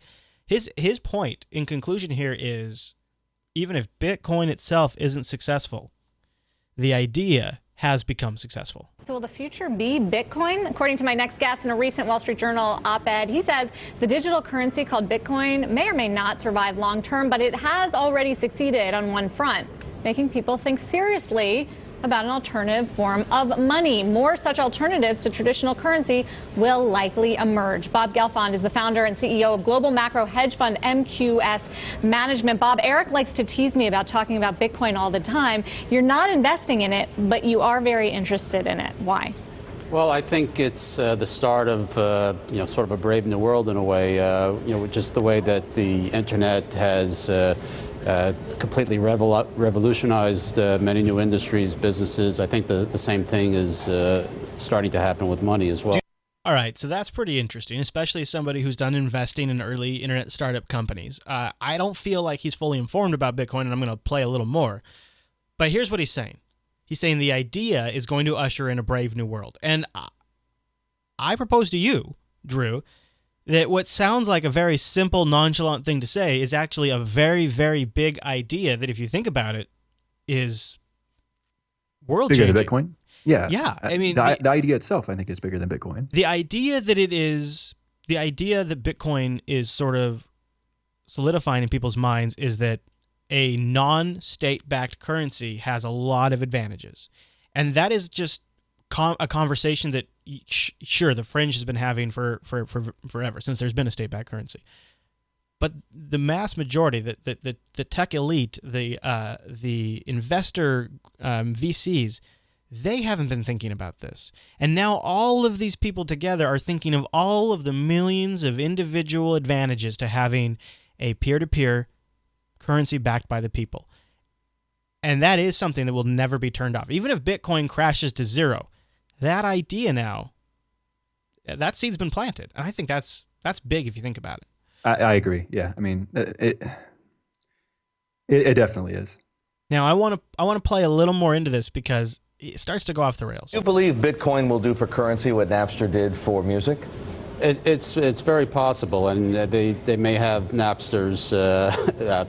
S1: his point in conclusion here is, even if Bitcoin itself isn't successful, the idea has become successful.
S5: So will the future be Bitcoin? According to my next guest in a recent Wall Street Journal op-ed, he says the digital currency called Bitcoin may or may not survive long term, but it has already succeeded on one front, making people think seriously about an alternative form of money. More such alternatives to traditional currency will likely emerge. Bob Gelfand is the founder and CEO of global macro hedge fund MQS Management. Bob, Eric likes to tease me about talking about Bitcoin all the time. You're not investing in it, but you are very interested in it. Why?
S6: Well, I think it's the start of sort of a brave new world in a way. Just the way that the internet has completely revolutionized many new industries, businesses. I think the same thing is starting to happen with money as well.
S1: All right, so that's pretty interesting, especially as somebody who's done investing in early internet startup companies. I don't feel like he's fully informed about Bitcoin, and I'm going to play a little more. But here's what he's saying. He's saying the idea is going to usher in a brave new world. And I propose to you Drew, that what sounds like a very simple, nonchalant thing to say is actually a very, very big idea that, if you think about it, is world-changing.
S2: Bigger than Bitcoin? Yeah.
S1: Yeah. I mean,
S2: the idea itself, I think, is bigger than Bitcoin.
S1: The idea that Bitcoin is sort of solidifying in people's minds is that a non-state-backed currency has a lot of advantages. And that is just a conversation that, sure, the fringe has been having for forever, since there's been a state-backed currency. But the mass majority, the tech elite, the investor VCs, they haven't been thinking about this. And now all of these people together are thinking of all of the millions of individual advantages to having a peer-to-peer currency backed by the people. And that is something that will never be turned off. Even if Bitcoin crashes to zero, that idea now, that seed's been planted. And I think that's big if you think about it.
S2: I agree. Yeah. I mean, it definitely is.
S1: Now, I want to play a little more into this because it starts to go off the rails.
S7: Do you believe Bitcoin will do for currency what Napster did for music?
S6: It's very possible, and they may have Napster's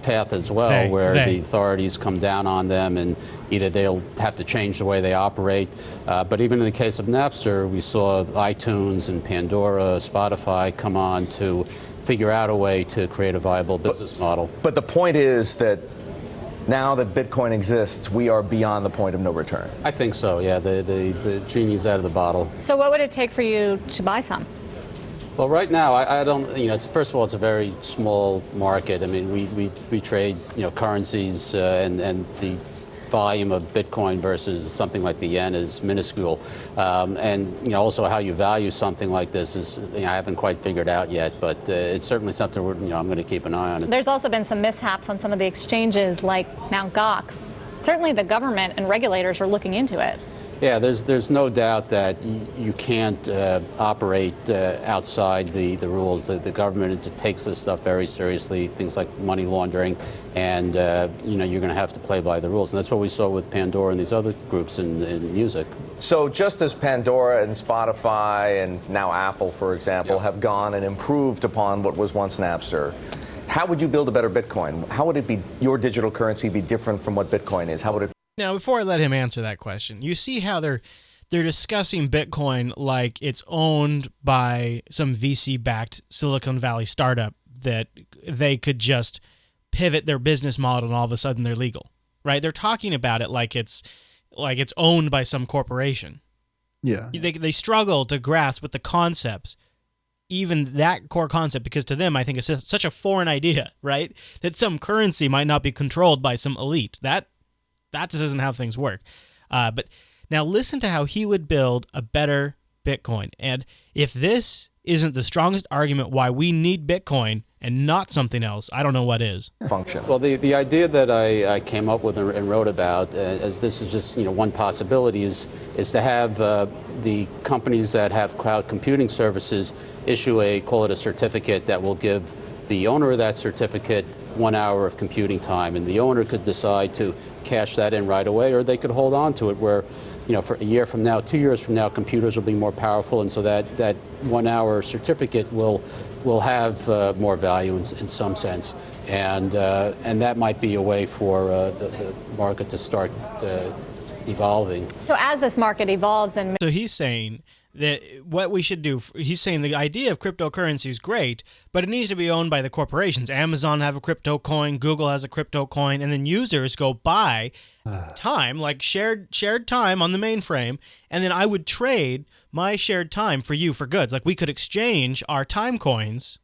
S6: path as well, where the authorities come down on them, and either they'll have to change the way they operate. But even in the case of Napster, we saw iTunes and Pandora, Spotify come on to figure out a way to create a viable business model.
S7: But the point is that now that Bitcoin exists, we are beyond the point of no return.
S6: I think so, yeah. The genie's out of the bottle.
S5: So what would it take for you to buy some?
S6: Well, right now, I don't, first of all, it's a very small market. I mean, we trade, currencies, and the volume of Bitcoin versus something like the yen is minuscule. And, also how you value something like this is, I haven't quite figured out yet, but it's certainly something I'm going to keep an eye on.
S5: There's also been some mishaps on some of the exchanges like Mt. Gox. Certainly the government and regulators are looking into it.
S6: Yeah, there's no doubt that you can't operate outside the rules. The government takes this stuff very seriously, things like money laundering, and you're going to have to play by the rules. And that's what we saw with Pandora and these other groups in music.
S7: So just as Pandora and Spotify and now Apple, for example, have gone and improved upon what was once Napster, how would you build a better Bitcoin? How would it be, your digital currency be different from what Bitcoin is? How would it?
S1: Now, before I let him answer that question, you see how they're discussing Bitcoin like it's owned by some VC-backed Silicon Valley startup that they could just pivot their business model and all of a sudden they're legal, right? They're talking about it like it's owned by some corporation.
S2: Yeah.
S1: They struggle to grasp with the concepts, even that core concept, because to them, I think it's such a foreign idea, right? That some currency might not be controlled by some elite. That just isn't how things work. But now listen to how he would build a better Bitcoin. And if this isn't the strongest argument why we need Bitcoin and not something else, I don't know what is.
S7: Function.
S6: Well, the idea that I came up with and wrote about, as this is just one possibility, is to have the companies that have cloud computing services issue call it a certificate that will give the owner of that certificate 1 hour of computing time, and the owner could decide to cash that in right away, or they could hold on to it where, for a year from now, 2 years from now, computers will be more powerful, and so that 1 hour certificate will have more value in some sense, and that might be a way for the market to start evolving.
S5: So as this market evolves and...
S1: So he's saying that what we should do, he's saying the idea of cryptocurrency is great, but it needs to be owned by the corporations. Amazon have a crypto coin, Google has a crypto coin, and then users go buy time, like shared time on the mainframe, and then I would trade my shared time for you for goods. Like we could exchange our time coins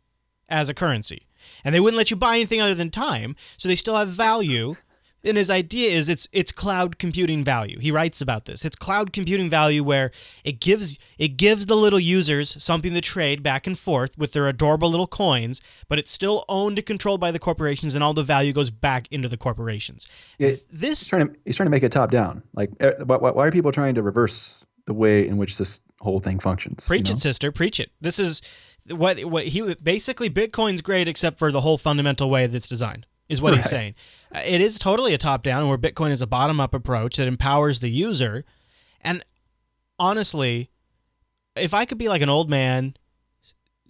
S1: as a currency, and they wouldn't let you buy anything other than time, so they still have value. And his idea is it's cloud computing value. He writes about this. It's cloud computing value where it gives the little users something to trade back and forth with their adorable little coins, but it's still owned and controlled by the corporations, and all the value goes back into the corporations.
S2: He's trying to make it top down. Like, why are people trying to reverse the way in which this whole thing functions?
S1: Preach it, sister. Preach it. This is what he basically Bitcoin's great except for the whole fundamental way that's designed. Is what he's saying. It is totally a top-down, where Bitcoin is a bottom-up approach that empowers the user. And honestly, if I could be like an old man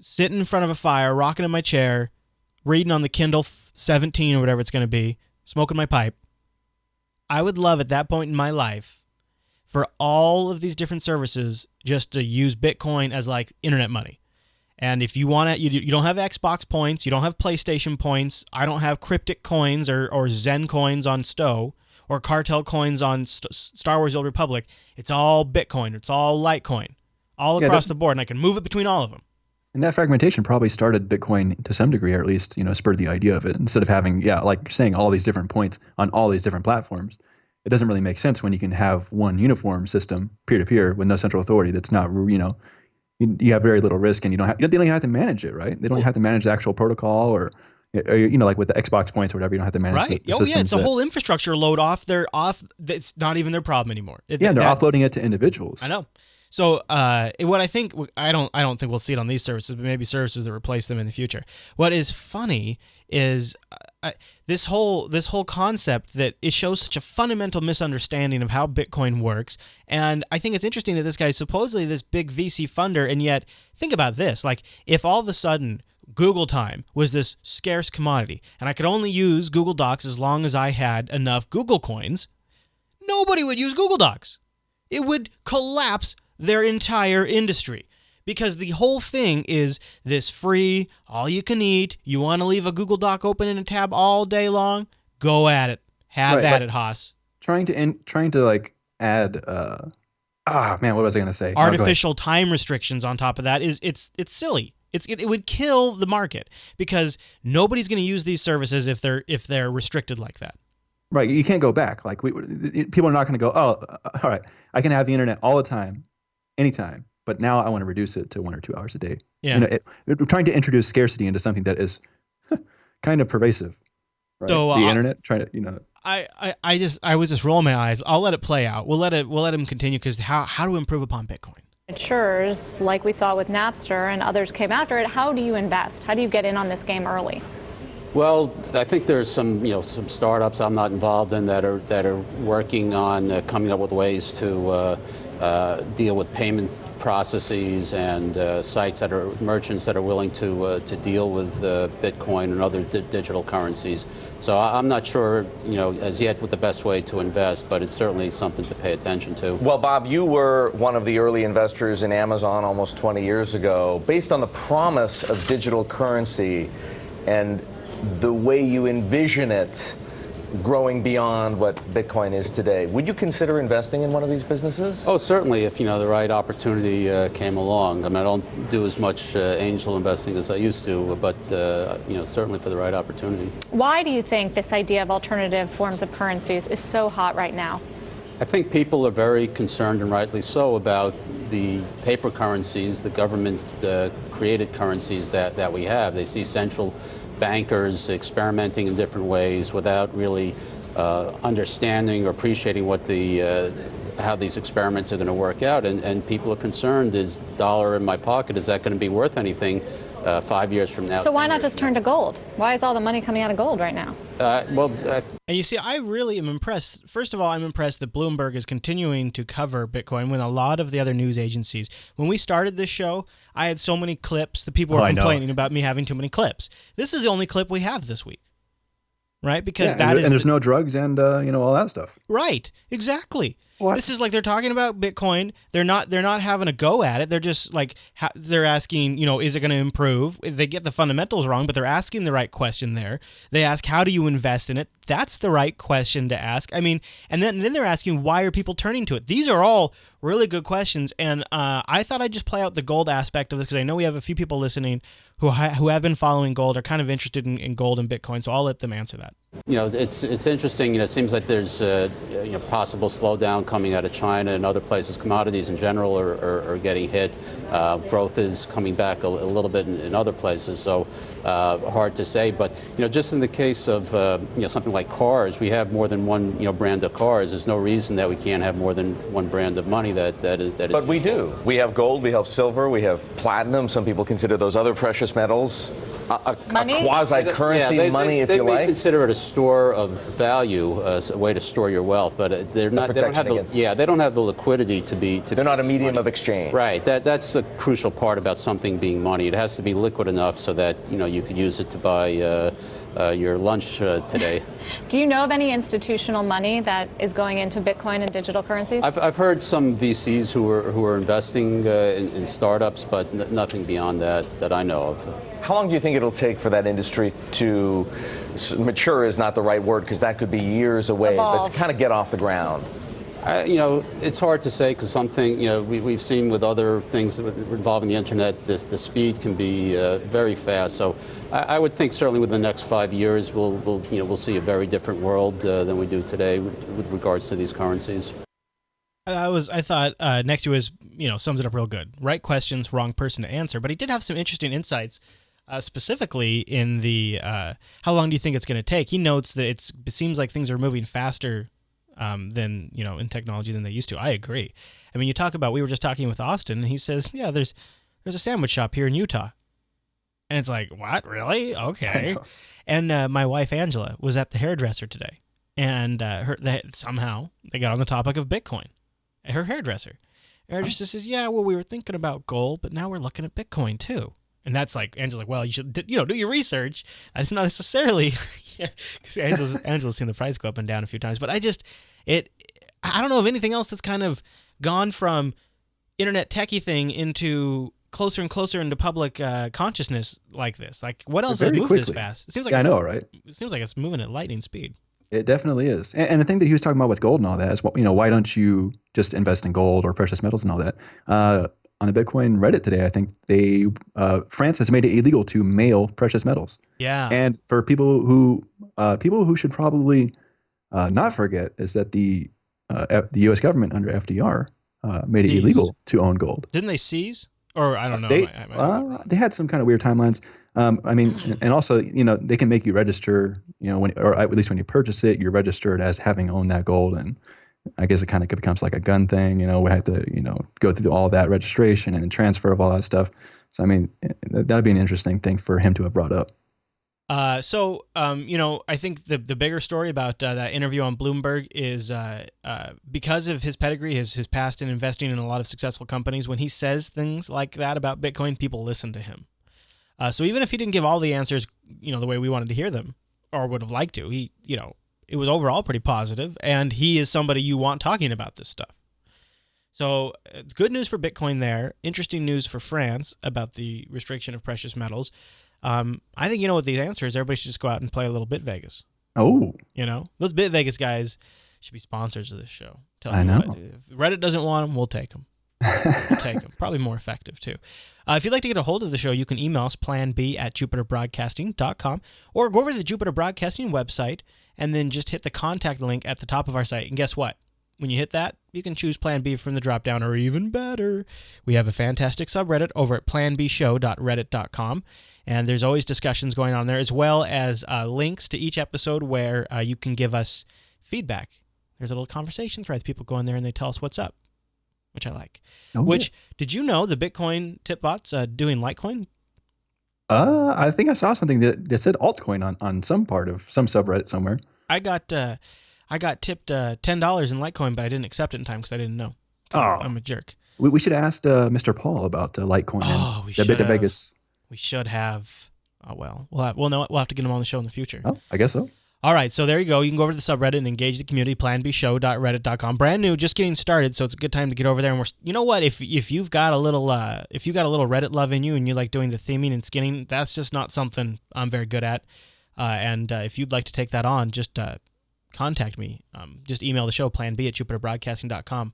S1: sitting in front of a fire, rocking in my chair, reading on the Kindle 17 or whatever it's going to be, smoking my pipe. I would love at that point in my life for all of these different services just to use Bitcoin as like internet money. And if you want to, you don't have Xbox points, you don't have PlayStation points, I don't have cryptic coins or Zen coins on Stow or cartel coins on Star Wars The Old Republic. It's all Bitcoin. It's all Litecoin. All across the board, and I can move it between all of them.
S2: And that fragmentation probably started Bitcoin to some degree, or at least, spurred the idea of it. Instead of having, like you're saying, all these different points on all these different platforms, it doesn't really make sense when you can have one uniform system, peer-to-peer, with no central authority that's not, you have very little risk, and they don't even have to manage it, right? They don't have to manage the actual protocol or like with the Xbox points or whatever, you don't have to manage the systems.
S1: Yeah, it's a whole infrastructure load off. They're off. It's not even their problem anymore.
S2: They're offloading it to individuals.
S1: I know. So what I think, I don't think we'll see it on these services, but maybe services that replace them in the future. What is funny is this whole concept that it shows such a fundamental misunderstanding of how Bitcoin works. And I think it's interesting that this guy is supposedly this big VC funder, and yet think about this. Like, if all of a sudden Google time was this scarce commodity, and I could only use Google Docs as long as I had enough Google coins, nobody would use Google Docs. It would collapse their entire industry, because the whole thing is this free, all you can eat. You want to leave a Google Doc open in a tab all day long? Go at it. Have at it, Haas.
S2: Trying to like add what was I going to say?
S1: Artificial time restrictions on top of that it's silly. It would kill the market, because nobody's going to use these services if they're restricted like that.
S2: Right, you can't go back. Like people are not going to go, all right, I can have the internet all the time, anytime, but now I want to reduce it to 1 or 2 hours a day.
S1: Yeah,
S2: we're trying to introduce scarcity into something that is kind of pervasive. Right?
S1: So
S2: the internet, trying to
S1: I was just rolling my eyes. I'll let it play out. We'll let him continue, because how to improve upon Bitcoin.
S5: Insurers, like we saw with Napster and others came after it, how do you invest? How do you get in on this game early?
S6: Well, I think there's some startups I'm not involved in that are working on coming up with ways to deal with payment processes and merchants that are willing to deal with Bitcoin and other digital currencies. So I'm not sure, as yet what the best way to invest, but it's certainly something to pay attention to.
S7: Well, Bob, you were one of the early investors in Amazon almost 20 years ago. Based on the promise of digital currency and the way you envision it growing beyond what Bitcoin is today, would you consider investing in one of these businesses?
S6: Oh, certainly, if the right opportunity came along. I mean, I don't do as much angel investing as I used to, but certainly for the right opportunity.
S5: Why do you think this idea of alternative forms of currencies is so hot right now?
S6: I think people are very concerned, and rightly so, about the paper currencies, the government created currencies that we have. They see central bankers experimenting in different ways without really understanding or appreciating what how these experiments are going to work out, and people are concerned, is dollar in my pocket, is that going to be worth anything 5 years from now?
S5: So why not just turn to gold? Why is all the money coming out of gold right now?
S1: And you see, I really am impressed. First of all, I'm impressed that Bloomberg is continuing to cover Bitcoin when a lot of the other news agencies, when we started this show, I had so many clips that people were complaining about me having too many clips. This is the only clip we have this week, right? Because
S2: there's no drugs and all that stuff.
S1: Right, exactly.
S2: What?
S1: This is like they're talking about Bitcoin. They're not having a go at it. They're just like they're asking, is it going to improve? They get the fundamentals wrong, but they're asking the right question there. They ask, how do you invest in it? That's the right question to ask. I mean, and then they're asking, why are people turning to it? These are all really good questions, and I thought I'd just play out the gold aspect of this, because I know we have a few people listening who have been following gold, are kind of interested in gold and Bitcoin, so I'll let them answer that.
S6: It's interesting. It seems like there's possible slowdown coming out of China and other places. Commodities in general are getting hit. Growth is coming back a little bit in other places, so hard to say. But just in the case of something like cars, we have more than one brand of cars. There's no reason that we can't have more than one brand of money that is.
S7: But we do. We have gold, we have silver, we have platinum. Some people consider those other precious metals.
S5: Money?
S7: A quasi-currency money, if you
S6: may
S7: like?
S6: consider it a store of value, a way to store your wealth, but they're not. They don't have they don't have the liquidity to be.
S7: They're not a medium
S6: money.
S7: of exchange.
S6: Right. That's the crucial part about something being money. It has to be liquid enough so that you could use it to buy your lunch today.
S5: Do you know of any institutional money that is going into Bitcoin and digital currencies?
S6: I've heard some VCs who are investing in startups, but nothing beyond that I know of.
S7: How long do you think it'll take for that industry to mature? Is not the right word, because that could be years away,
S5: Evolve.
S7: but to kind of get off the ground.
S6: It's hard to say, because something we've seen with other things involving the internet, the speed can be very fast. So I would think certainly within the next 5 years we'll see a very different world than we do today with regards to these currencies.
S1: I thought next to his sums it up real good. Right questions, wrong person to answer. But he did have some interesting insights, specifically in the how long do you think it's going to take? He notes that it seems like things are moving faster than in technology than they used to. I agree. I mean, we were just talking with Austin, and he says, yeah, there's a sandwich shop here in Utah, and it's like, what, really? Okay. And my wife Angela was at the hairdresser today, and somehow they got on the topic of Bitcoin. Her hairdresser says, yeah, well, we were thinking about gold, but now we're looking at Bitcoin too. And that's like, Angela's like, well, you should, do your research. That's not necessarily, because Angela's seen the price go up and down a few times. But I don't know of anything else that's kind of gone from internet techie thing into closer and closer into public consciousness like this. Like, what else has moved this fast? It seems like
S2: I know, right?
S1: It seems like it's moving at lightning speed.
S2: It definitely is. And the thing that he was talking about with gold and all that is, why don't you just invest in gold or precious metals and all that? On the Bitcoin Reddit today, I think France has made it illegal to mail precious metals.
S1: Yeah.
S2: And for people who should probably not forget is that the U.S. government under FDR made it illegal to own gold.
S1: Didn't they seize? Or I don't know.
S2: They had some kind of weird timelines. I mean, and also, they can make you register, or at least when you purchase it, you're registered as having owned that gold. And I guess it kind of becomes like a gun thing. We have to, go through all that registration and transfer of all that stuff. So, I mean, that'd be an interesting thing for him to have brought up.
S1: I think the bigger story about that interview on Bloomberg is because of his pedigree, his past in investing in a lot of successful companies, when he says things like that about Bitcoin, people listen to him. So even if he didn't give all the answers, the way we wanted to hear them or would have liked to, it was overall pretty positive, and he is somebody you want talking about this stuff. So good news for Bitcoin there. Interesting news for France about the restriction of precious metals. I think what the answer is. Everybody should just go out and play a little BitVegas.
S2: Oh.
S1: Those BitVegas guys should be sponsors of this show.
S2: I know.
S1: If Reddit doesn't want them, we'll take them. We'll take them. Probably more effective, too. If you'd like to get a hold of the show, you can email us, planb@jupiterbroadcasting.com, or go over to the Jupiter Broadcasting website and then just hit the contact link at the top of our site. And guess what? When you hit that, you can choose Plan B from the drop-down, or even better, we have a fantastic subreddit over at planbshow.reddit.com, and there's always discussions going on there, as well as links to each episode where you can give us feedback. There's a little conversation threads. People go in there and they tell us what's up, which I like. Did you know the Bitcoin tip bot's doing Litecoin?
S2: I think I saw something that said altcoin on some part of some subreddit somewhere.
S1: I got tipped $10 in Litecoin, but I didn't accept it in time because I didn't know.
S2: Oh,
S1: I'm a jerk.
S2: We should have asked Mr. Paul about Litecoin and the BitVegas.
S1: We should have. Oh well, we'll have to get him on the show in the future.
S2: Oh, I guess so. All
S1: right, so there you go. You can go over to the subreddit and engage the community. planbshow.reddit.com. Brand new, just getting started, so it's a good time to get over there. And you know what? If you've got a little Reddit love in you and you like doing the theming and skinning, that's just not something I'm very good at. And if you'd like to take that on, just contact me. Just email the show, planb@jupiterbroadcasting.com,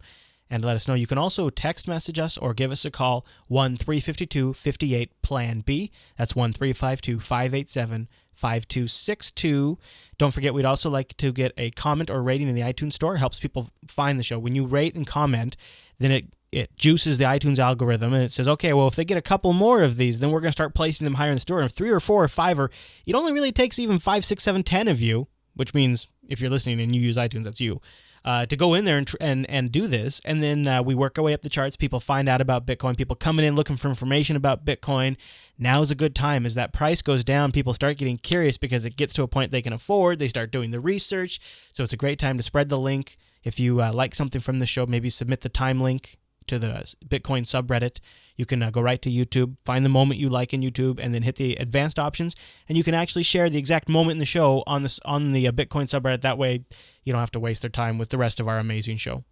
S1: and let us know. You can also text message us or give us a call, 1-352-58-PLAN-B. That's 1-352-587-5262. Don't forget, we'd also like to get a comment or rating in the iTunes store. It helps people find the show. When you rate and comment, then it juices the iTunes algorithm, and it says, okay, well, if they get a couple more of these, then we're going to start placing them higher in the store. And if 3 or 4 or 5, it only really takes even 5, 6, 7, 10 of you, which means if you're listening and you use iTunes, that's you, to go in there and do this. And then we work our way up the charts. People find out about Bitcoin. People coming in looking for information about Bitcoin. Now is a good time. As that price goes down, people start getting curious because it gets to a point they can afford. They start doing the research. So it's a great time to spread the link. If you like something from the show, maybe submit the time link to the Bitcoin subreddit. You can go right to YouTube, find the moment you like in YouTube, and then hit the advanced options, and you can actually share the exact moment in the show on the Bitcoin subreddit. That way, you don't have to waste their time with the rest of our amazing show.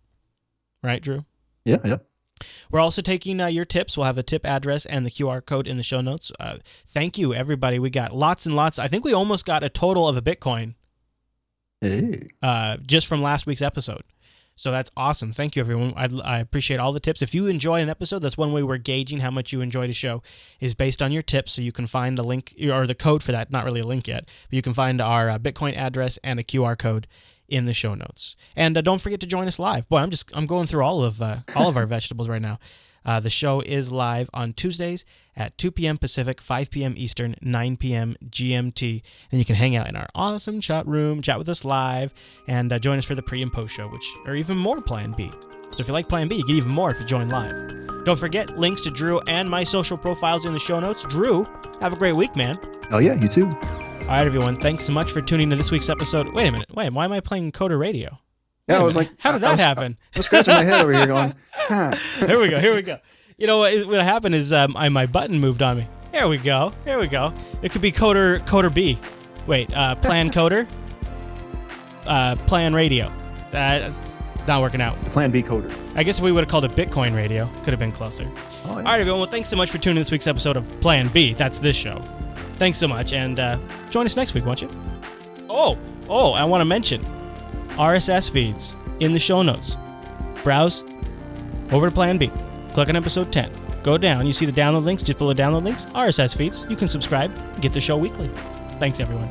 S1: Right, Drew?
S2: Yeah.
S1: We're also taking your tips. We'll have the tip address and the QR code in the show notes. Thank you, everybody. We got lots and lots. I think we almost got a total of a Bitcoin just from last week's episode. So that's awesome. Thank you, everyone. I appreciate all the tips. If you enjoy an episode, that's one way we're gauging how much you enjoyed a show, is based on your tips. So you can find the link or the code for that. Not really a link yet, but you can find our Bitcoin address and a QR code in the show notes. And don't forget to join us live. Boy, I'm going through all of our vegetables right now. The show is live on Tuesdays at 2 p.m. Pacific, 5 p.m. Eastern, 9 p.m. GMT. And you can hang out in our awesome chat room, chat with us live, and join us for the pre and post show, which are even more Plan B. So if you like Plan B, you get even more if you join live. Don't forget, links to Drew and my social profiles in the show notes. Drew, have a great week, man.
S2: Oh, yeah, you too.
S1: All right, everyone. Thanks so much for tuning to this week's episode. Wait a minute. Why am I playing Coder Radio?
S2: Yeah, I was like,
S1: how did that happen?
S2: I was scratching my head over here going, huh.
S1: Here we go. You know what happened is my button moved on me. Here we go. It could be Coder B. Wait, Plan Coder? Plan Radio. That's not working out.
S2: Plan B Coder.
S1: I guess if we would have called it Bitcoin Radio, could have been closer.
S2: Oh, yeah.
S1: All right, everyone. Well, thanks so much for tuning in this week's episode of Plan B. That's this show. Thanks so much, and join us next week, won't you? Oh, I want to mention RSS feeds in the show notes. Browse over to Plan B. Click on episode 10. Go down. You see the download links, just below the download links, RSS feeds. You can subscribe, get the show weekly. Thanks, everyone.